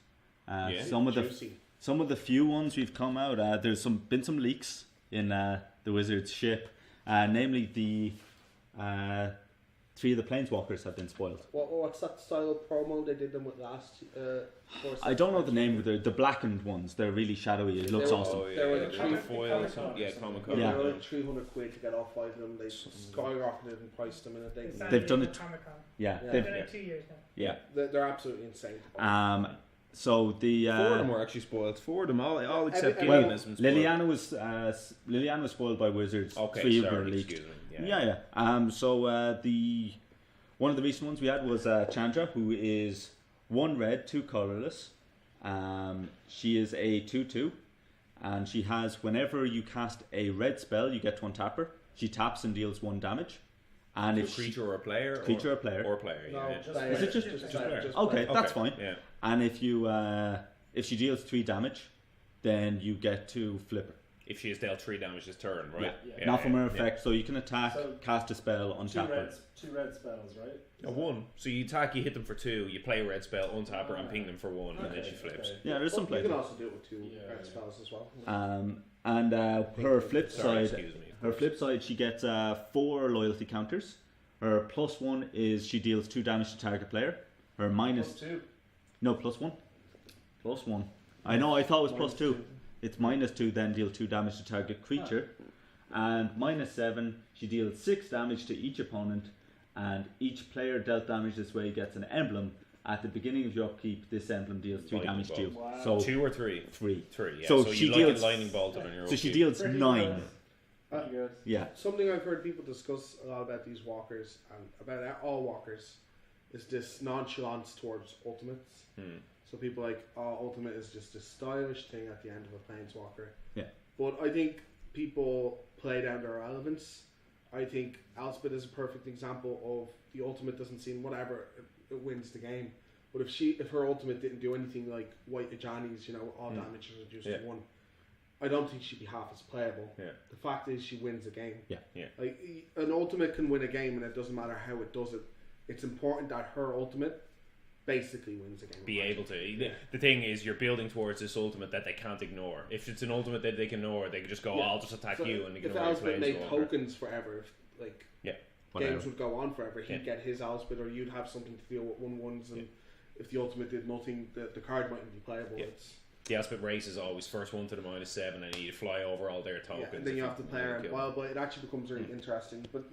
Some of the few ones we've come out. There's been some leaks in the Wizards ship, namely the 3 of the Planeswalkers have been spoiled. What's that style of promo they did them with last? I don't know the name of the blackened ones. They're really shadowy. It looks awesome. They were like the foil or something. Yeah, Comic Con. Yeah. They were like 300 quid to get all 5 of them. They skyrocketed and priced them in a day. They've done it. Comic-Con. Yeah, Yeah. They've done it 2 years now. yeah. They're absolutely insane. So the 4 of them were actually spoiled. 4 of them, all except Well, Gideon has been spoiled. Liliana was spoiled by Wizards. Okay, 3 were sorry, leaked. excuse me. Yeah. So the one of the recent ones we had was Chandra, who is 1 red, 2 colorless. She is a 2/2, and she has, whenever you cast a red spell, you get to untap her. She taps and deals 1 damage. And if creature or a player? Creature or player. Or player, No, yeah. player. Is it just player? Okay, that's Okay, fine. yeah. And if you if she deals 3 damage, then you get to flip her. If she has dealt 3 damage this turn, right? Yeah. Not from her effect, so you can attack, So, cast a spell, 2 untap her. red spells, right? A 1. So you attack, you hit them for 2, you play a red spell, untap her, and ping them for 1, and then she flips. Okay. Yeah, there's some You play. can also do it with 2 Yeah, red yeah. spells as well. And her flip Sorry, side, excuse me. her flip side, she gets 4 loyalty counters. Her +1 is she deals 2 damage to target player. Her minus +2. no +1, +1. I know. I thought it was +2. It's -2. Then deal 2 damage to target creature, and -7. She deals 6 damage to each opponent, and each player dealt damage this way gets an emblem. At the beginning of your upkeep, this emblem deals 3 Lightning damage to you. bolt. Wow. So 2 or 3? 3. 3, yeah. So So she you deals- like a lightning bolt on your So she upkeep. deals Pretty 9. good. Pretty good. Yeah. Something I've heard people discuss a lot about these walkers and about all walkers is this nonchalance towards ultimates. So people like, ultimate is just a stylish thing at the end of a planeswalker. Yeah. But I think people play down their relevance. I think Elspeth is a perfect example of the ultimate doesn't seem whatever it wins the game. But if her ultimate didn't do anything like White Ajani's, all damage is reduced to 1, I don't think she'd be half as playable. Yeah. The fact is she wins a game. Yeah. Like an ultimate can win a game, and it doesn't matter how it does it. It's important that her ultimate basically wins a game. Be able to. The thing is, you're building towards this ultimate that they can't ignore. If it's an ultimate that they can ignore, they can just go, Yeah. I'll just attack So you, and they if can Elspeth made Planeswalker. tokens forever, Whatever. games would go on forever. He'd Yeah. get his Elspeth, or you'd have something to deal with 1/1s, and if the ultimate did nothing, the card mightn't be playable. Yeah. It's The Aspect race is always first 1 to the -7, and you fly over all their tokens. and then you if have to play really around kill wild, but it actually becomes really interesting. But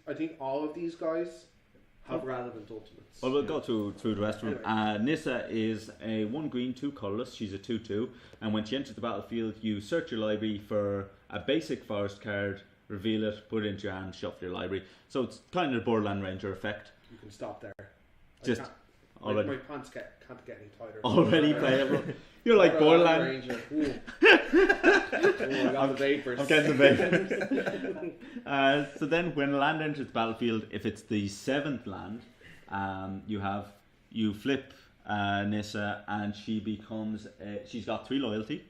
I think all of these guys have relevant ultimates. Well, we'll go through the rest of them. Nissa is a 1 green, 2 colorless. She's a 2/2, and when she enters the battlefield, you search your library for a basic forest card, reveal it, put it into your hand, shuffle your library. So it's kind of a Borderland Ranger effect. You can stop there. Just already. My pants can't get any tighter. Already playable. You're like Borderland. Ranger. Ooh. I got the vapors. I'm getting the vapors. So then, when a land enters the battlefield, if it's the 7th land, you flip Nissa, and she becomes. She's got 3 loyalty.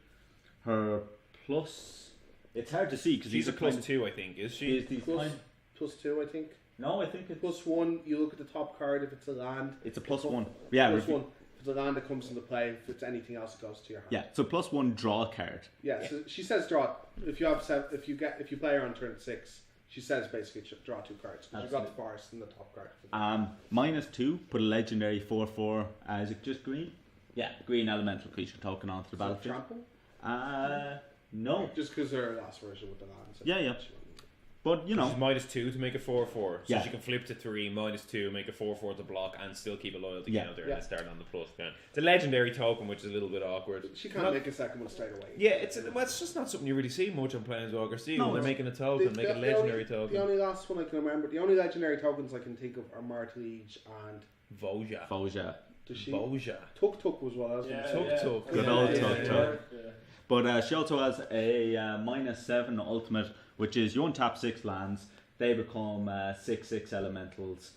Her plus. It's hard to see because She's a +2, I think. Is she? +2, I think. No, I think it's +1. You look at the top card. If it's a land, it's a +1. Yeah, +1. If it's a land that comes into play, if it's anything else, it goes to your hand. Yeah, so +1 draw card. Yeah, so she says draw. If you if you play her on turn 6, she says basically draw 2 cards because you've got the forest in the top card. -2. Put a legendary 4/4. Is it just green? Yeah, green elemental creature token onto the battlefield. Trample? No. Just because they're last version with the lands. Yeah. But you know, she's -2 to make a 4/4, so yeah. she can flip to 3, -2, make a 4/4 to block, and still keep a loyalty counter, and then start on the plus. Yeah. It's a legendary token, which is a little bit awkward. She can't make a second one straight away. Yeah, it's just not something you really see much on Planeswalkers. See, when they're making a token, make a legendary token. The only last one I can remember, the only legendary tokens I can think of are Martlige and Voja. Does she? Voja. Tuk was what I was going to say. Tuk. Good old Tuk. But she also has a -7 ultimate, which is you untap 6 lands. They become 6/6 elementals.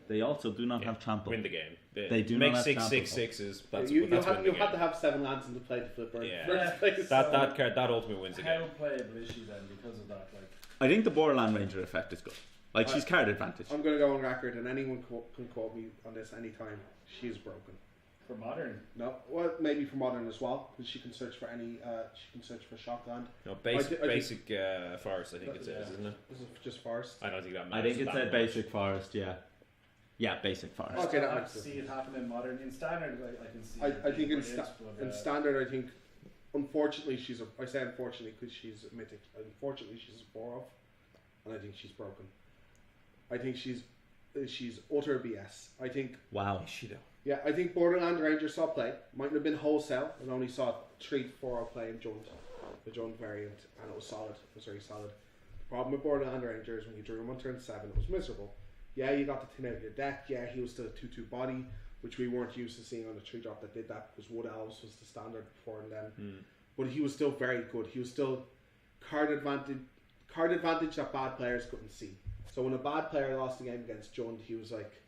They also do not have trample. Win the game. They do make not have 6/6/6s. You had to have 7 lands in the play to flip her. That card, that ultimate wins the game. How playable is she then because of that? Like, I think the Borderland Ranger effect is good. Like, she's card advantage. I'm going to go on record, and anyone can quote me on this anytime. She's broken. for Modern? No, well, maybe for Modern as well, because she can search for any. She can search for Shockland. No, basic forest. I think it says, isn't it? This is just forest. I don't think that I matters. think it said basic forest. Yeah. Yeah, basic forest. Okay, that I makes see sense. it happen in Modern. In Standard, I can see. I think in in Standard, I think, unfortunately, I say unfortunately because she's a mythic. Unfortunately, she's a 4/0, and I think she's broken. I think she's utter BS. I think. Wow. Yeah, I think Borderland Ranger saw play. Mightn't have been wholesale. It only saw 3-4 play in the Jund variant, and it was solid. It was very solid. The problem with Borderland Ranger is when you drew him on turn 7, it was miserable. Yeah, you got to thin out your deck. Yeah, he was still a 2/2 body, which we weren't used to seeing on the 3-drop that did that, because Wood Elves was the standard before and then. But he was still very good. He was still card advantage that bad players couldn't see. So when a bad player lost the game against Jund, he was like,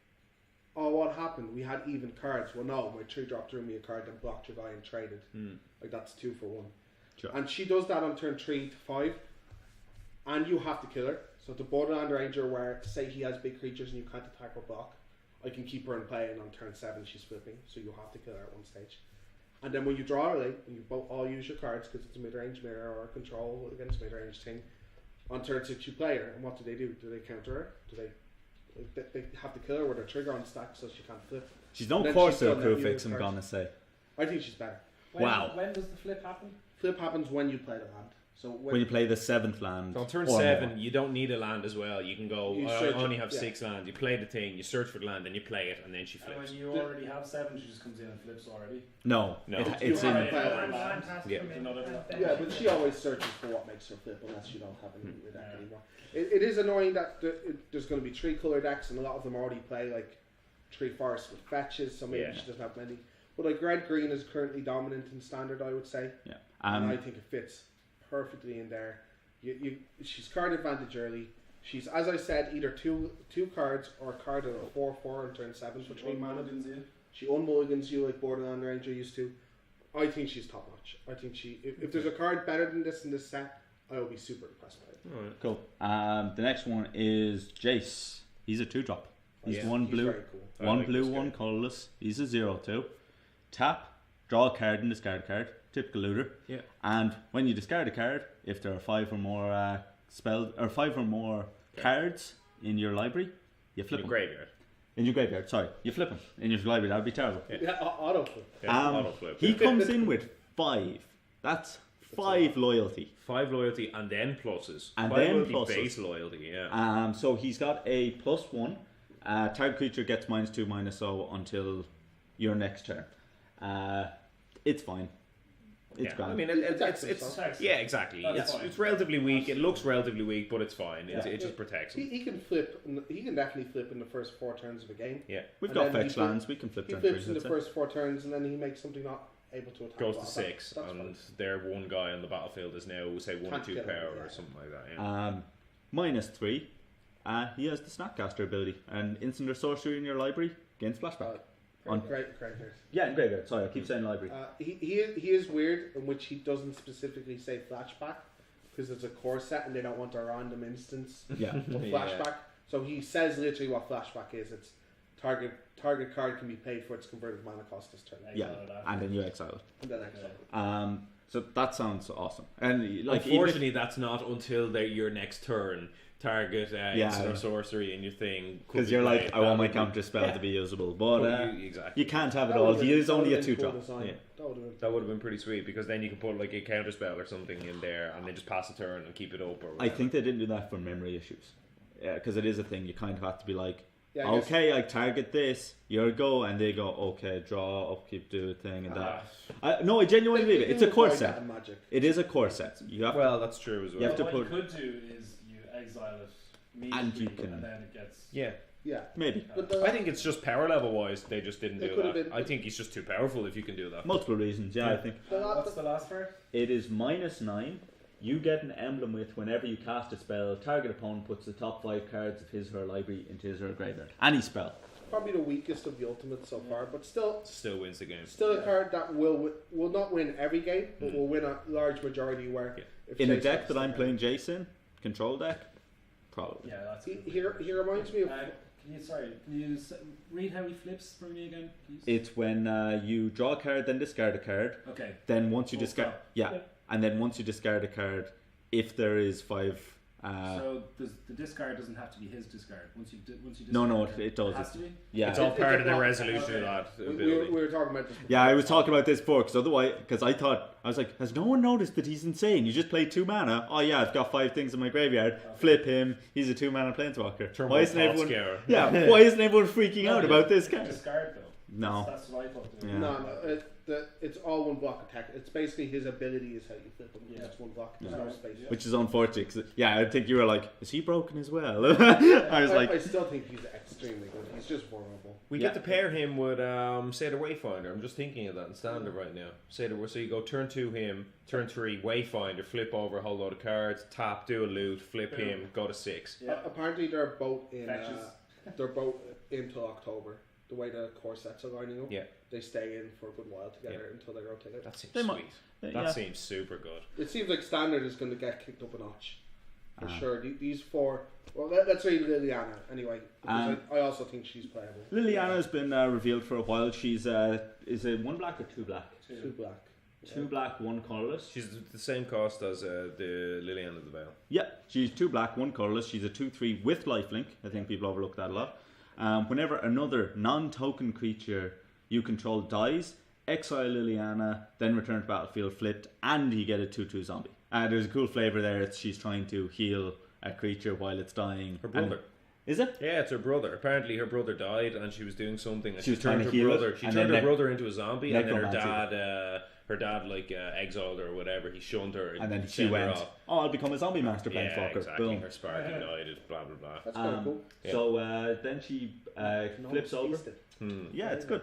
oh, what happened? We had even cards. Well, no, my 3-drop drew me a card and blocked your guy and traded. Like, that's 2 for 1. Sure. And she does that on turn 3 to 5, and you have to kill her. So the Borderland Ranger, where say he has big creatures and you can't attack or block, I can keep her in play, and on turn 7 she's flipping, so you have to kill her at one stage. And then when you draw her late, and you both all use your cards because it's a mid-range mirror or a control against mid-range thing, on turn 6 you play her, and what do? Do they counter her? Do they have to kill her with her trigger on stack so she can't flip? She's no Then core she's still crew not fix, using I'm cards. gonna say. I think she's better. Wow. When does the flip happen? Flip happens when you play the land. So When you play the 7th land. So on turn or 7, more. you don't need a land as well. You can go, You I search only it, have yeah. 6 lands. You play the thing, you search for the land, then you play it, and then she And flips. when you already have 7, she just comes in and flips already. No. No. It's You in. have to play Another land. land. Yeah. Yeah, but she always searches for what makes her flip unless you don't have any with that anymore. It is annoying that there's going to be 3 colour decks, and a lot of them already play like 3 forests with fetches, so maybe she doesn't have many. But like red green is currently dominant in Standard, I would say. Yeah. And I think it fits perfectly in there. She's card advantage early. She's, as I said, either two cards or a card at a 4/4 on turn 7 for 3 mana. She unmulligans you like Borderland Ranger used to. I think she's top notch. I think if there's a card better than this in this set, I will be super impressed by it. Alright. Cool. The next one is Jace. He's a 2-drop. He's one He's blue. very cool. I One like blue, this guy. one colourless. He's a 0/2. Tap, draw a card and discard a card. Typical looter. Yeah. And when you discard a card, if there are 5 or more 5 or more cards in your library, you flip In them. your graveyard. In your graveyard, sorry. You flip them in your library. That would be terrible. Yeah, auto flip. Yeah, auto flip. He comes in with 5. That's 5 loyalty. 5 loyalty and then pluses. And 5 then loyalty, pluses. base loyalty, yeah. So he's got a +1. Target creature gets -2/-0 until your next turn. It's fine. It's grand. I mean, It's it's excellent. yeah, exactly. That's fine. It's relatively weak. It looks relatively weak, but it's fine. It just Yeah. protects him. He can flip. He can definitely flip in the first 4 turns of a game. Yeah, We've and got then fetch he lands. We can flip He turn flips 3. in the first 4 turns, and then he makes something not able to attack. goes to Well, 6, that's and fine. their one guy on the battlefield is now say 1 or Can't 2 kill him, power yeah. or something like that. Yeah. -3. He has the Snapcaster ability, an instant or sorcery in your library gains flashback. On- Great characters. Yeah, in graveyard. Sorry, I keep saying library. He is weird in which he doesn't specifically say flashback because it's a core set and they don't want a random instance Yeah. of Yeah. flashback. So he says literally what flashback is. It's target card can be paid for its converted mana cost this turn. Yeah, Exile it after. and then you exile it. And then exile. So that sounds awesome. And like, Unfortunately, that's not until your next turn. Target instant or sorcery in your thing. because you're like, I want my counter spell to be usable, but exactly. you can't have it That all. would've He been- is that only a would've been 2-drop. cool design. Yeah. That would have been pretty sweet because then you could put like a counter spell or something in there and then just pass a turn and keep it up. Or I whatever. think they didn't do that for memory issues. Yeah, because it is a thing. You kind of have to be like, Yeah, I guess- okay, I target this, your go, and they go, okay, draw, upkeep, do a thing, and that. No, I genuinely believe it. It's a They core avoid set. that in Magic. It is a core set. You have Well, that's true as well. You have to what put- you could do is you exile it immediately, And you can- and then it gets. Yeah. Yeah. maybe But the, I think it's just power level wise, they just didn't It do could have that. been- I think he's just too powerful if you can do that. multiple reasons. Yeah, I think What's the last part? it is -9. You get an emblem with whenever you cast a spell, target opponent puts the top 5 cards of his or her library into his or her graveyard. Any spell. probably the weakest of the ultimates so far, but still Still wins the game. a card that will not win every game, but will win a large majority where Yeah. if In a Chase deck has that I'm some- playing Jason, control deck, probably. Yeah, that's. He reminds me of Can you read how he flips for me again, please? It's when you draw a card, then discard a card. Okay. Then once you Full discard, stop. yeah, Yeah. and then once you discard a card, if there is 5, So the discard doesn't have to be his discard. Once you discard no, it, it does. It has to be. Yeah, It's all part of the block. resolution of that we ability. were talking about this before. yeah. I was talking about this before because otherwise, because I was like, has no one noticed that he's insane? You just played 2 mana. Oh yeah, I've got 5 things in my graveyard. Flip him. He's a 2 mana planeswalker. Turn Why one isn't pot everyone? scarer. Yeah, why isn't everyone freaking No, out you- about this you card? Discard though. No. That's what I thought. Yeah. No, it's all one block attack. It's basically his ability is how you flip him. Yeah. It's one block. There's Yeah. no space. Which is unfortunate. 'Cause, yeah, I think you were like, is he broken as well? I was I like, still think he's extremely good. He's just vulnerable. We Yeah. get to pair him with say the Wayfinder. I'm just thinking of that in standard right now. So you go turn 2 him, turn 3 Wayfinder, flip over a whole load of cards, tap, do a loot, flip him, go to 6. Yeah. Apparently they're both in. Fetches. They're both until October. The way the core sets are lining up. Yeah. They stay in for a good while together until they rotate out. That seems They sweet. might- That yeah. seems super good. It seems like standard is going to get kicked up a notch for Ah. sure. These 4. Well, let's say Liliana anyway. Because I also think she's playable. Liliana's been revealed for a while. She's is it 1 black or 2 black? 2 black. 2 black, 1 colorless. She's the same cost as the Liliana of the Veil. Yeah, she's 2 black, 1 colorless. She's a 2/3 with lifelink. I think people overlook that a lot. Whenever another non-token creature you control dies, exile Liliana, then return to battlefield flipped, and you get a 2/2 zombie. There's a cool flavor there. She's trying to heal a creature while it's dying. Her brother. Is it? Yeah, it's her brother. Apparently, her brother died, and she was doing something. And She was trying turned to her heal it, brother. She and turned then her brother into a zombie, and then necromancy. her dad like exiled her or whatever. He shunned her, And then she sent her went, off. oh, I'll become a zombie master Yeah, planeswalker. exactly. Boom. Her spark ignited. Blah blah blah. That's kind of cool. Yeah. So then she flips over. Yeah, it's good.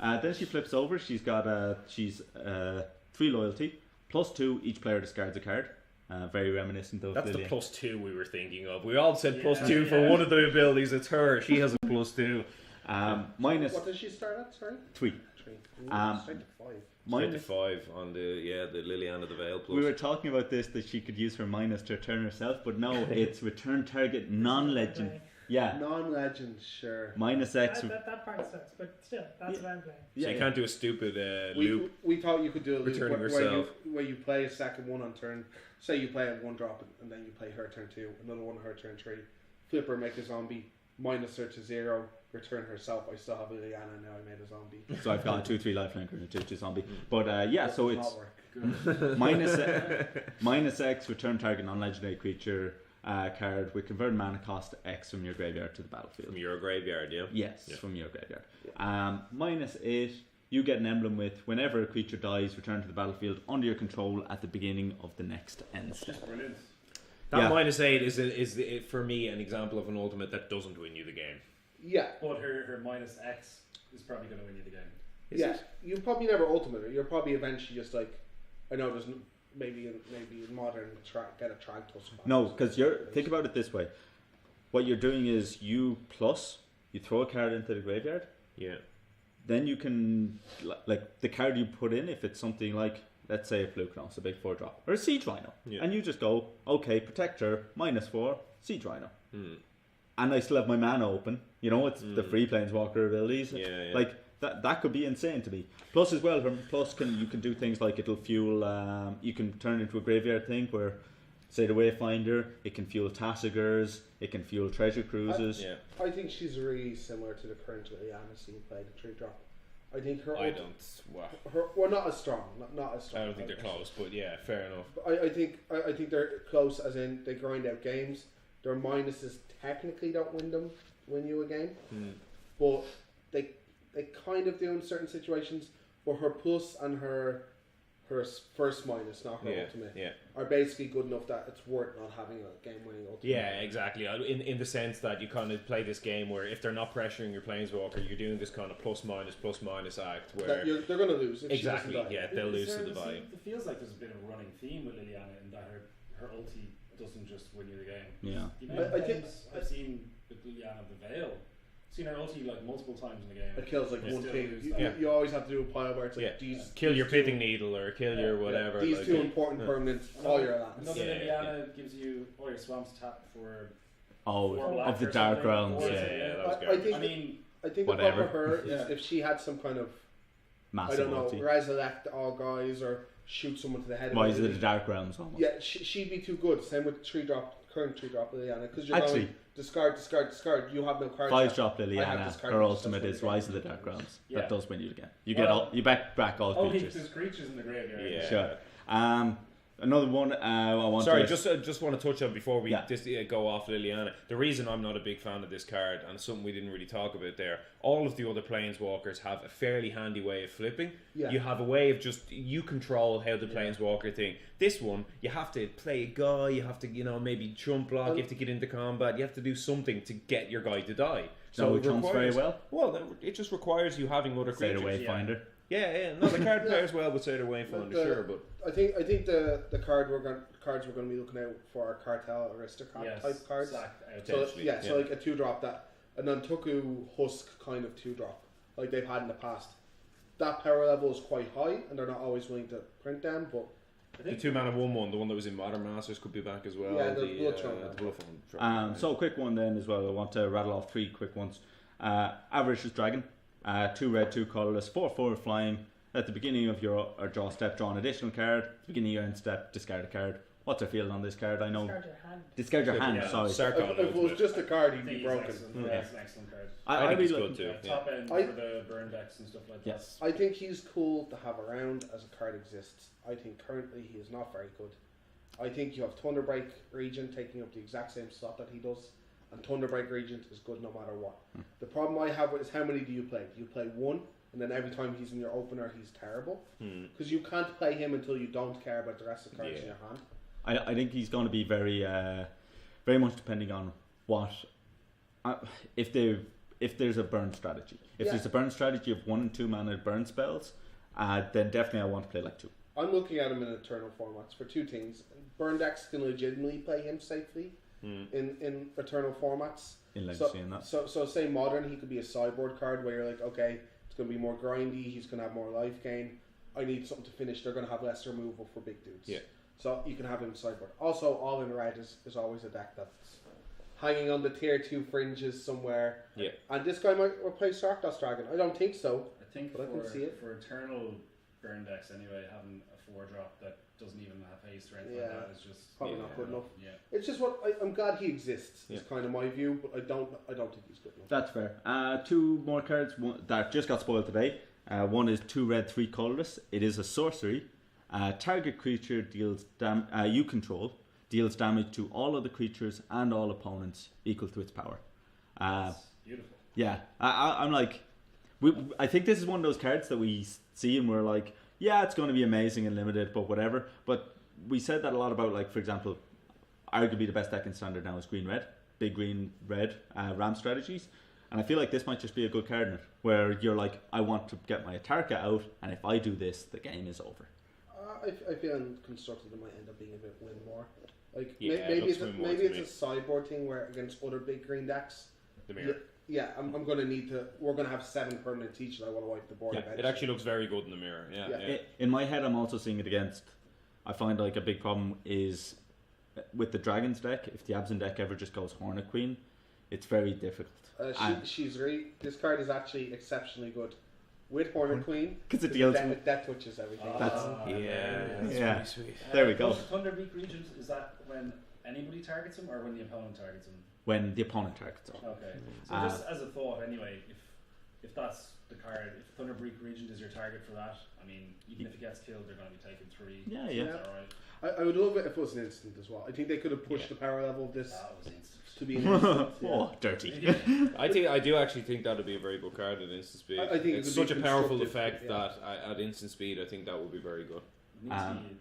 Then she flips over. She's got 3 loyalty, +2. Each player discards a card. Very reminiscent of That's the Liliana. +2 we were thinking of. We all said +2 Yeah. for one of the abilities. It's her. She has a +2. Minus What does she start at? Sorry? 3. 3. Minus. Straight to 5. Minus 5 on the Liliana the Veil plus. We were talking about this that she could use her minus to return herself, but no, it's return target non-legend. Yeah, Non-legend, sure. minus X. That part sucks, but still, that's what I'm playing. So Yeah, you yeah. can't do a stupid loop. We thought you could do a loop Returning where yourself. you play a second one on turn. Say you play a 1 drop and then you play her turn 2, another one on her turn 3. Flip her, make a zombie, minus her to 0, return herself. I still have Liliana now. I made a zombie. So I've got a 2/3 lifelink and a 2/2 zombie. But yeah, so Does it's not work. minus X, return target non-legendary creature card with converted mana cost X from your graveyard to the battlefield. From your graveyard, yeah. Yes, Yeah. from your graveyard. -8, you get an emblem with whenever a creature dies, return to the battlefield under your control at the beginning of the next end step. Brilliant. That -8 is for me an example of an ultimate that doesn't win you the game. Yeah. But her minus X is probably going to win you the game. Yeah. You probably never ultimate her. You're probably eventually just like, I know there's maybe in modern get a Thragtusk. No, because think about it this way. What you're doing is you throw a card into the graveyard. Yeah. Then you can, like the card you put in, if it's something like, let's say a Flukenos, a big 4-drop, or a Siege Rhino, and you just go, okay, Protector, -4, Siege Rhino. And I still have my mana open. You know, it's the free Planeswalker abilities. Yeah. Like, that could be insane to me. Plus as well, you can do things like it'll fuel, you can turn it into a graveyard thing where, say the Wayfinder, it can fuel Tassigers, it can fuel Treasure Cruises. I think she's really similar to the current Liliana scene play, the 3-drop. I think her. I don't. Wow. Well, not as strong. Not as strong. I don't think they're close, but yeah, fair enough. I think they're close, as in they grind out games. Their minuses technically don't win you a game, but they kind of do in certain situations. But her plus and her first minus, not her ultimate, are basically good enough that it's worth not having a game-winning ultimate. Yeah, exactly. In the sense that you kind of play this game where if they're not pressuring your Planeswalker, you're doing this kind of plus minus act where they're going to lose. If exactly. She doesn't die. Yeah, they'll lose to the buy. It feels like there's a bit of a running theme with Liliana in that her ulti doesn't just win you the game. Yeah. You know, I've seen with Liliana the Veil. Seen her ulti like multiple times in the game. It kills like one Still thing. lose You always have to do a pile where it's like kill your Pithing Needle or kill your whatever. These two important permanents, all your lands. Another Liliana gives you all your swamps tap for of the Dark Realms. That was good. I think whatever. the problem with her is if she had some kind of Massive I don't know, ulti. resurrect all guys or shoot someone to the head. Why is it the Dark Realms almost? Yeah, she'd be too good. Same with current 3-drop Liliana, because you're Actually, going discard. You have no cards. 5-drop Liliana, her ultimate is Rise of the Dark Realms. That does win you the game. You get you back all creatures. There's creatures in the graveyard. Yeah. Sure. Another one I want Sorry, to... just want to touch on before we go off Liliana. The reason I'm not a big fan of this card, and something we didn't really talk about there, all of the other Planeswalkers have a fairly handy way of flipping. Yeah. You have a way of just, you control how the Planeswalker thing. This one, you have to play a guy, you have to, maybe chump block, you have to get into combat, you have to do something to get your guy to die. So it trumps very well? Well, it just requires you having other Say creatures. the Wayfinder. Yeah. No, the card players well would say the Wayfinder, sure, but... I think the cards we're going to be looking out for are Cartel Aristocrat type cards. So like a 2-drop that an Nantuku Husk kind of 2-drop like they've had in the past. That power level is quite high, and they're not always willing to print them. But the 2-mana 1/1, the one that was in Modern Masters, could be back as well. Yeah, the Bloodthorn. So a quick one then as well. I want to rattle off 3 quick ones. Avaricious Dragon, 2 red, 2 colorless, 4/4 flying. At the beginning of your draw step, draw an additional card. At the beginning of your end step, discard a card. What's our feeling on this card? I know. Discard your hand. Discard your hand. Sorry. Sarkon if it was just a card, he'd be broken. That's an excellent card. I think really it's like good too. Top end for the burn decks and stuff like that. Yes. I think he's cool to have around as a card exists. I think currently he is not very good. I think you have Thunderbreak Regent taking up the exact same slot that he does, and Thunderbreak Regent is good no matter what. The problem I have is how many do you play? Do you play 1? And then every time he's in your opener, he's terrible. Because you can't play him until you don't care about the rest of the cards in your hand. I think he's going to be very, very much depending on what, if there's a burn strategy. If there's a burn strategy of 1 and 2 mana burn spells, then definitely I want to play like 2. I'm looking at him in Eternal formats for 2 things. Burn decks can legitimately play him safely in Eternal formats. In Legacy and that. So say Modern, he could be a sideboard card where you're like, okay, it's going to be more grindy, he's going to have more life gain. I need something to finish. They're going to have less removal for big dudes. Yeah. So you can have him sideboard. Also, All in Red is always a deck that's hanging on the tier 2 fringes somewhere. Yeah. And this guy might replace Sarktos Dragon. I don't think so. I think but I can see it. For Eternal burn decks anyway, having a 4-drop that doesn't even have haste or anything like that is just probably not good enough. Yeah. It's just what I'm glad he exists. Is kind of my view, but I don't think he's good enough. That's fair. 2 more cards that just got spoiled today. One is 2 red, 3 colorless. It is a sorcery. Target creature you control deals damage to all other creatures and all opponents equal to its power. That's beautiful. Yeah, I'm like, I think this is one of those cards that we see and we're like, yeah, it's going to be amazing and limited, but whatever. But we said that a lot about, like, for example, arguably the best deck in Standard now is green-red. Big green-red Ram strategies. And I feel like this might just be a good card in it, where you're like, I want to get my Atarka out, and if I do this, the game is over. I feel in Constructed it might end up being a bit win more. Like Yeah, maybe it it's a sideboard thing where against other big green decks. The mirror. Yeah, I'm going to need to. We're going to have 7 permanents each, and I want to wipe the board. Yeah, eventually. it actually looks very good in the mirror. Yeah. In my head, I'm also seeing it against. I find like a big problem is with the Dragons deck. If the Absent deck ever just goes Hornet Queen, it's very difficult. She's right. This card is actually exceptionally good with Hornet Queen because it deals with death touches everything. That's really sweet. There we go. Thunderbeak Regent, is that when anybody targets him or when the opponent targets him? When the opponent targets him. Okay. So just as a thought, anyway, if that's the card, if Thunderbeak Regent is your target for that, I mean, even if he gets killed, they're going to be taking 3. Yeah. Is that right? I would love it if it was an instant as well. I think they could have pushed the power level of this That was instant. to be an instant. Oh, dirty. I do actually think that would be a very good card at instant speed. I think it's it could such be a powerful constructive, effect yeah. that at instant speed, I think that would be very good. Needs to be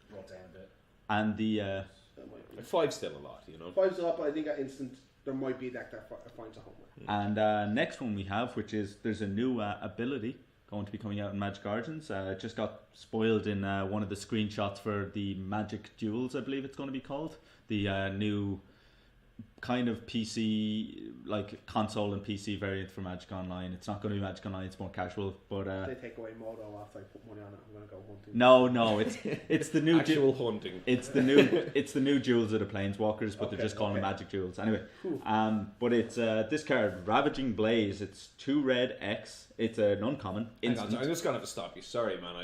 brought down a bit. And the That might be. 5's still a lot, you know. 5's up, but I think at instant there might be a deck that finds a home with. and next one we have, which is there's a new ability going to be coming out in Magic Origins. It just got spoiled in one of the screenshots for the Magic Duels, I believe it's going to be called. The new kind of PC, like console and PC variant for Magic Online. It's not going to be Magic Online, it's more casual. But If they take away Modo after I put money on it, I'm going to go hunting. no, it's the new Actual hunting. It's the new Jewels of the Planeswalkers, but they're just calling them Magic Jewels. Anyway, but it's this card, Ravaging Blaze. It's 2 red X. It's an uncommon. Hang on, I'm just going to have to stop you. Sorry, man.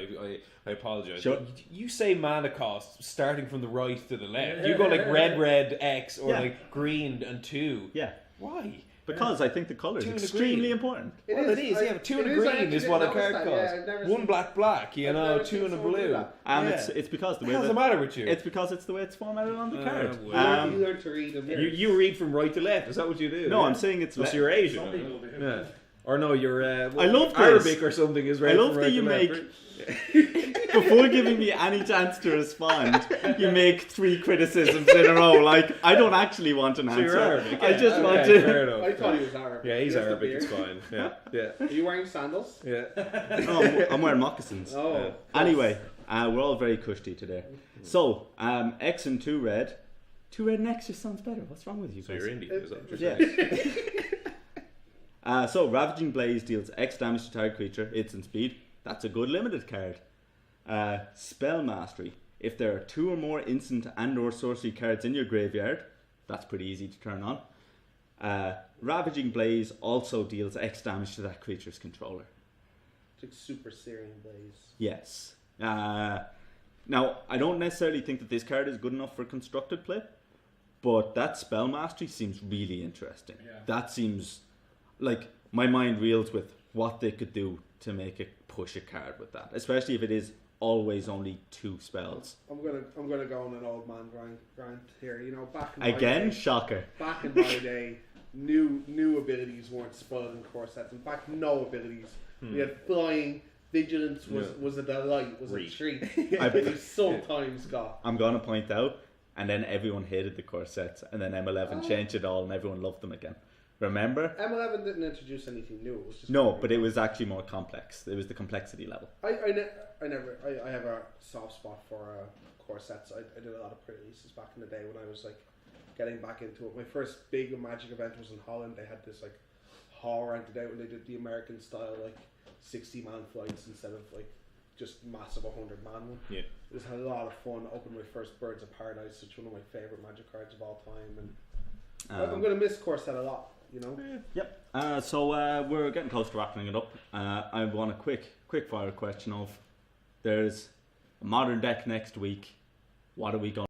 I apologise. Sure. You say mana cost starting from the right to the left. You go like red X or like green and 2. Yeah. Why? Because I think the colour is 2 and a extremely green. important. It is. Yeah, 2 and a green is what a card costs. Yeah, 1 black, you I've know, never 2 seen and a someone do blue. that. And Yeah. it's because the What way the hell's the matter with you? it's because it's the way it's formatted on the card. well. You learn to read them. You read from right to left. Is that what you do? No, I'm saying it's So you're Asian. Some people do. Yeah. Or no, you're I love this. Arabic or something is right. I love from that right you to make left, before giving me any chance to respond, you make 3 criticisms in a row. Like I don't actually want an So answer. you're Arabic. I yeah. just want Okay, to. fair enough. I thought he was Arabic. Yeah, he's He has the Arabic. It's beard. fine. Yeah. Are you wearing sandals? Yeah. No, I'm wearing moccasins. Oh. Anyway, we're all very cushy today. So, X and 2 red. 2 red and X just sounds better. What's wrong with you So guys? you're Indian. Is that what you're Yeah. saying? So Ravaging Blaze deals X damage to target creature. It's in speed. That's a good limited card. Spell Mastery. If there are 2 or more instant and or sorcery cards in your graveyard, that's pretty easy to turn on. Ravaging Blaze also deals X damage to that creature's controller. It's like Super Syrian Blaze. Yes. Now, I don't necessarily think that this card is good enough for constructed play, but that Spell Mastery seems really interesting. Yeah. That seems like my mind reels with what they could do to make it push a card with that, especially if it is always only 2 spells. I'm gonna go on an old man grind here. You know, back in Again, my day, shocker. back in my day, new abilities weren't spoiled in core sets. In fact, no abilities. We had flying. Vigilance was a delight, was a treat. We sometimes got. I'm going to point out, and then everyone hated the core sets, and then M11 changed it all, and everyone loved them again. Remember? M11 didn't introduce anything new. It was just No, but it was actually more complex. It was the complexity level. I have a soft spot for core sets. I did a lot of pre-releases back in the day when I was like getting back into it. My first big Magic event was in Holland. They had this like hall rented out when they did the American style like 60-man flights instead of like just massive 100-man one. Yeah. It was a lot of fun. Opened my first Birds of Paradise, which is one of my favorite Magic cards of all time, and I'm gonna miss core set a lot. You know. Yep. So we're getting close to wrapping it up. I want a quick fire question of: there's a modern deck next week. What are we going